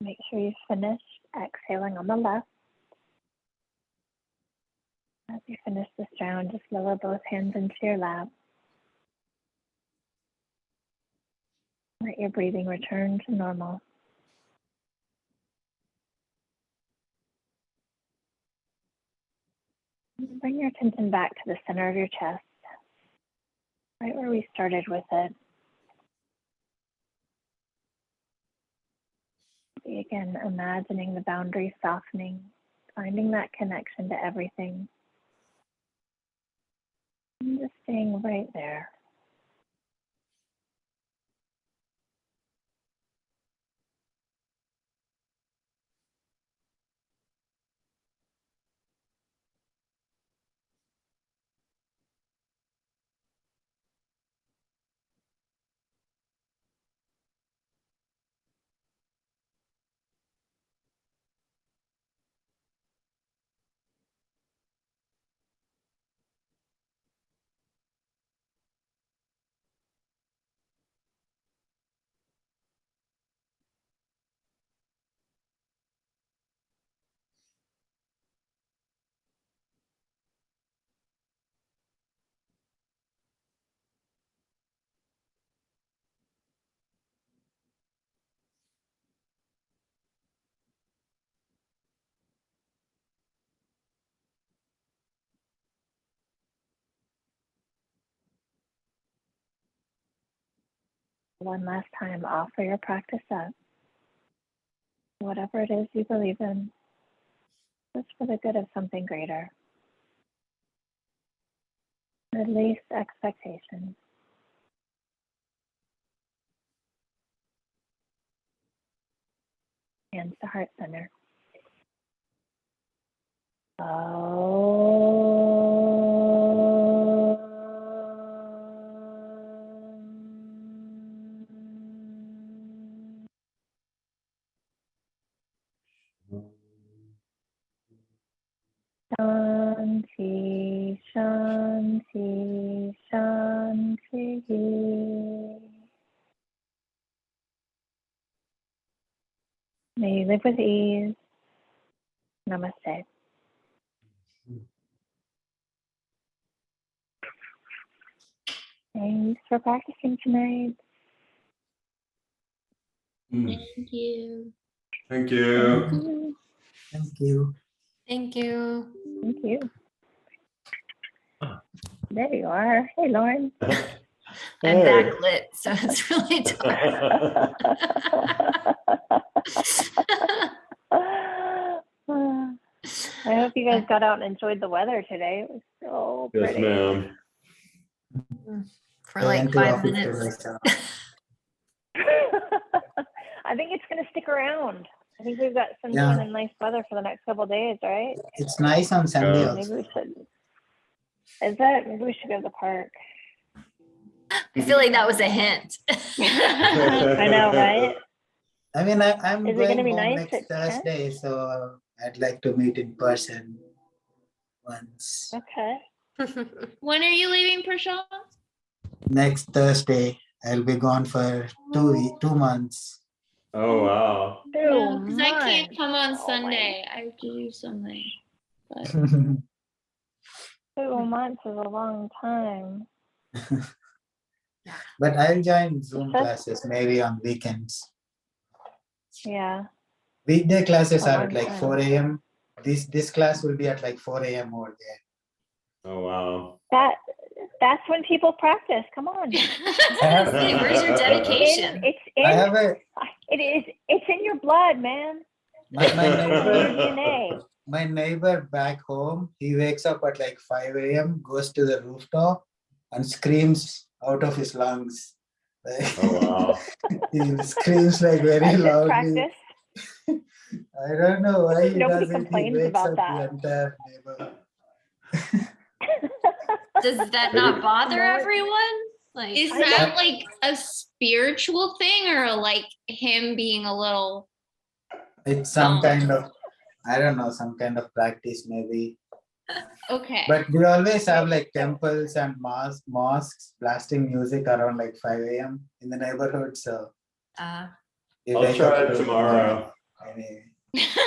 Make sure you finish exhaling on the left. As you finish this round, just lower both hands into your lap. Let your breathing return to normal. Bring your attention back to the center of your chest, right where we started with it. Be again imagining the boundary softening, finding that connection to everything. And just staying right there. One last time, offer your practice up. Whatever it is you believe in, just for the good of something greater. Release expectations. Hands to heart center. Shanti, Shanti, Shanti. May you live with ease. Namaste. Thanks for practicing tonight. Thank you. Thank you. Thank you. Thank you. Thank you. There you are. Hey, Lauren. I'm Hey. backlit, so it's really dark. I hope you guys got out and enjoyed the weather today. It was so Yes, pretty. ma'am. For I like went to 5 office minutes. today, so I think it's going to stick around. I think we've got sunshine Yeah. and nice weather for the next couple of days, right? it's nice on Sunday Yeah. Maybe also. we should. Is that? Maybe we should go to the park. I feel like that was a hint. I know, right? I mean, I'm Is it gonna going be home nice next at 10? Thursday, so I'd like to meet in person once. Okay. When are you leaving, Prashant? Next Thursday, I'll be gone for 2 months. Oh, wow. Yeah, because I can't months. come on Oh, Sunday. I have to do something. But 2 months is a long time. But I'll join Zoom That's- classes maybe on weekends. Yeah. Weekday classes A are long at like time. 4 a.m. This class will be at like 4 a.m. over there. Oh, wow. That's when people practice. Come on. See, where's your dedication? It's in your blood, man. My It's in your neighbor, DNA. my neighbor back home, he wakes up at like 5 a.m., goes to the rooftop and screams out of his lungs. Like, Oh, wow. he screams like very That's just loudly. practice. I don't know why he Nobody does it. He complains wakes about up that. the entire neighborhood. Does that not bother No, it- everyone? Like, Is I that like a spiritual thing or like him being a little? It's some kind of, I don't know, some kind of practice maybe. Okay. But we always have like temples and mosques blasting music around like 5 a.m. in the neighborhood. So we I'll wake try up it to- tomorrow. Anyway.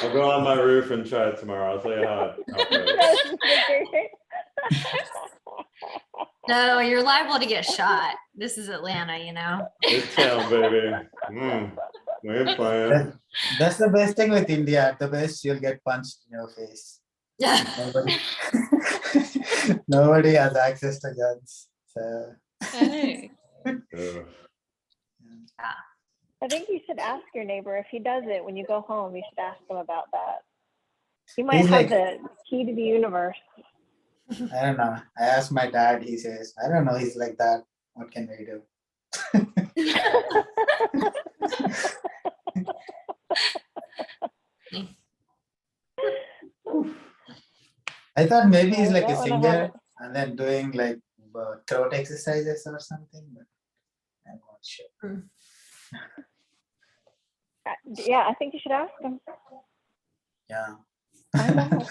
I'll go on my roof and try it tomorrow. I'll tell you how it goes. no, you're liable to get shot. This is Atlanta, you know? Good town, baby. We ain't playing. That's the best thing with India. At the best, you'll get punched in your face. Nobody, nobody has access to guns. So Hey. Ugh. I think you should ask your neighbor if he does it when you go home. You should ask him about that. He might He's have like- the key to the universe. I don't know. I asked my dad, he says, I don't know, he's like that. What can we do? I thought maybe he's like a That one I singer haven't- and then doing like throat exercises or something, but I'm not sure. Yeah, I think you should ask him. Yeah. Find out.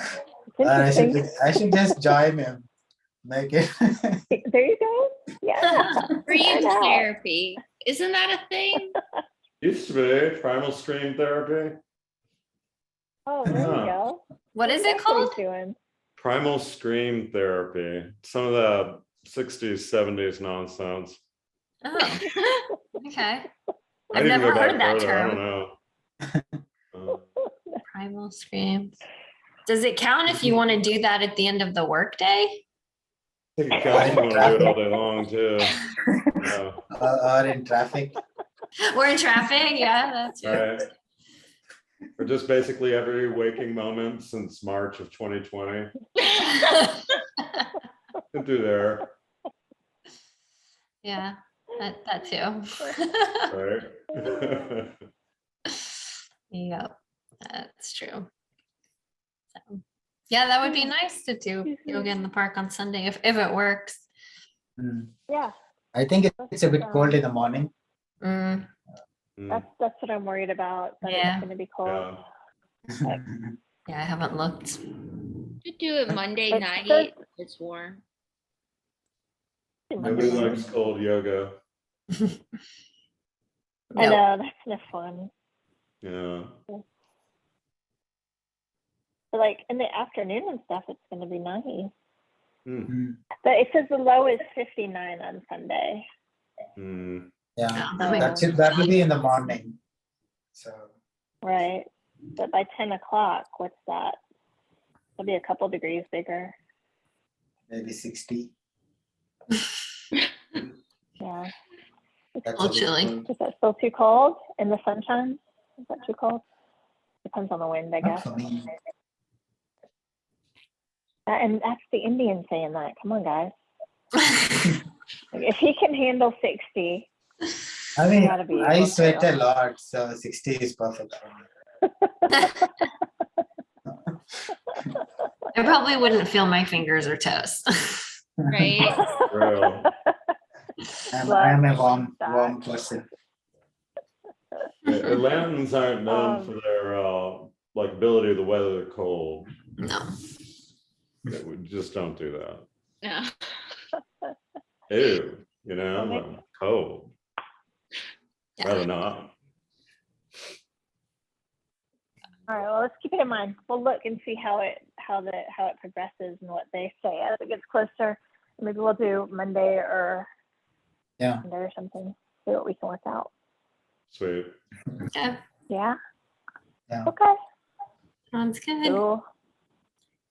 It's I interesting. should just join him. Make it. There you go. Yeah. Dream Find out. therapy. Isn't that a thing? Used to be primal stream therapy. Oh, there you Huh. go. What is it That's what he's called? doing. Primal scream therapy. Some of the 60s, 70s nonsense. Oh, okay. I I've didn't never go back heard that further, I term. don't know. Primal screams. Does it count if you want to do that at the end of the workday? I think it counts if you want to do it all day long too. Yeah. Or in traffic. We're in traffic. Yeah, that's Right. Or just basically every waking moment since March of 2020. Could do there, Yeah, that too. right? Yep, that's true. So, yeah, that would be nice to do yoga in the park on Sunday if it works. Mm. Yeah, I think it's a bit cold in the morning. Mm, Mm, that's what I'm worried about, that Yeah. it's gonna be cold. yeah. yeah, I haven't looked. Should do it Monday It's night. good. It's warm. Nobody likes cold yoga. I No, know, that's no fun. Yeah. But like in the afternoon and stuff, it's gonna be nice. Mm, Mm. But it says the low is 59 on Sunday. mm. Yeah, that makes- that's it. That will be in the morning. So Right. But by 10 o'clock, what's that? It'll be a couple degrees bigger. maybe 60. Yeah. That's little a bit chilly. cold. Is that still too cold in the sunshine? Is that too cold? Depends on the wind, I Not guess. for me. And that's the Indian saying that. Come on, guys. Like, if he can handle 60, I mean, gotta be I able sweat to. a lot, so 60 is perfect for me. I probably wouldn't feel my fingers or toes. Right? Real. I'm a Love warm that. person. Yeah, Atlantans aren't known Um, for their like ability to weather the cold. No. Yeah, we just don't do that. No. Ew, Well, maybe- I'm cold. Yeah. Rather not. All right, well, let's keep it in mind. We'll look and see how it progresses and what they say as it gets closer. Maybe we'll do Monday or Yeah. Monday or something. See what we can work out. Sweet. Yeah, Yeah. Yeah. Okay. sounds good. Cool.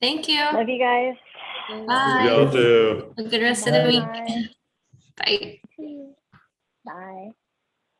Thank you. Love you guys. Bye. Y'all too. Have a good rest of the week. Bye. Bye. Bye.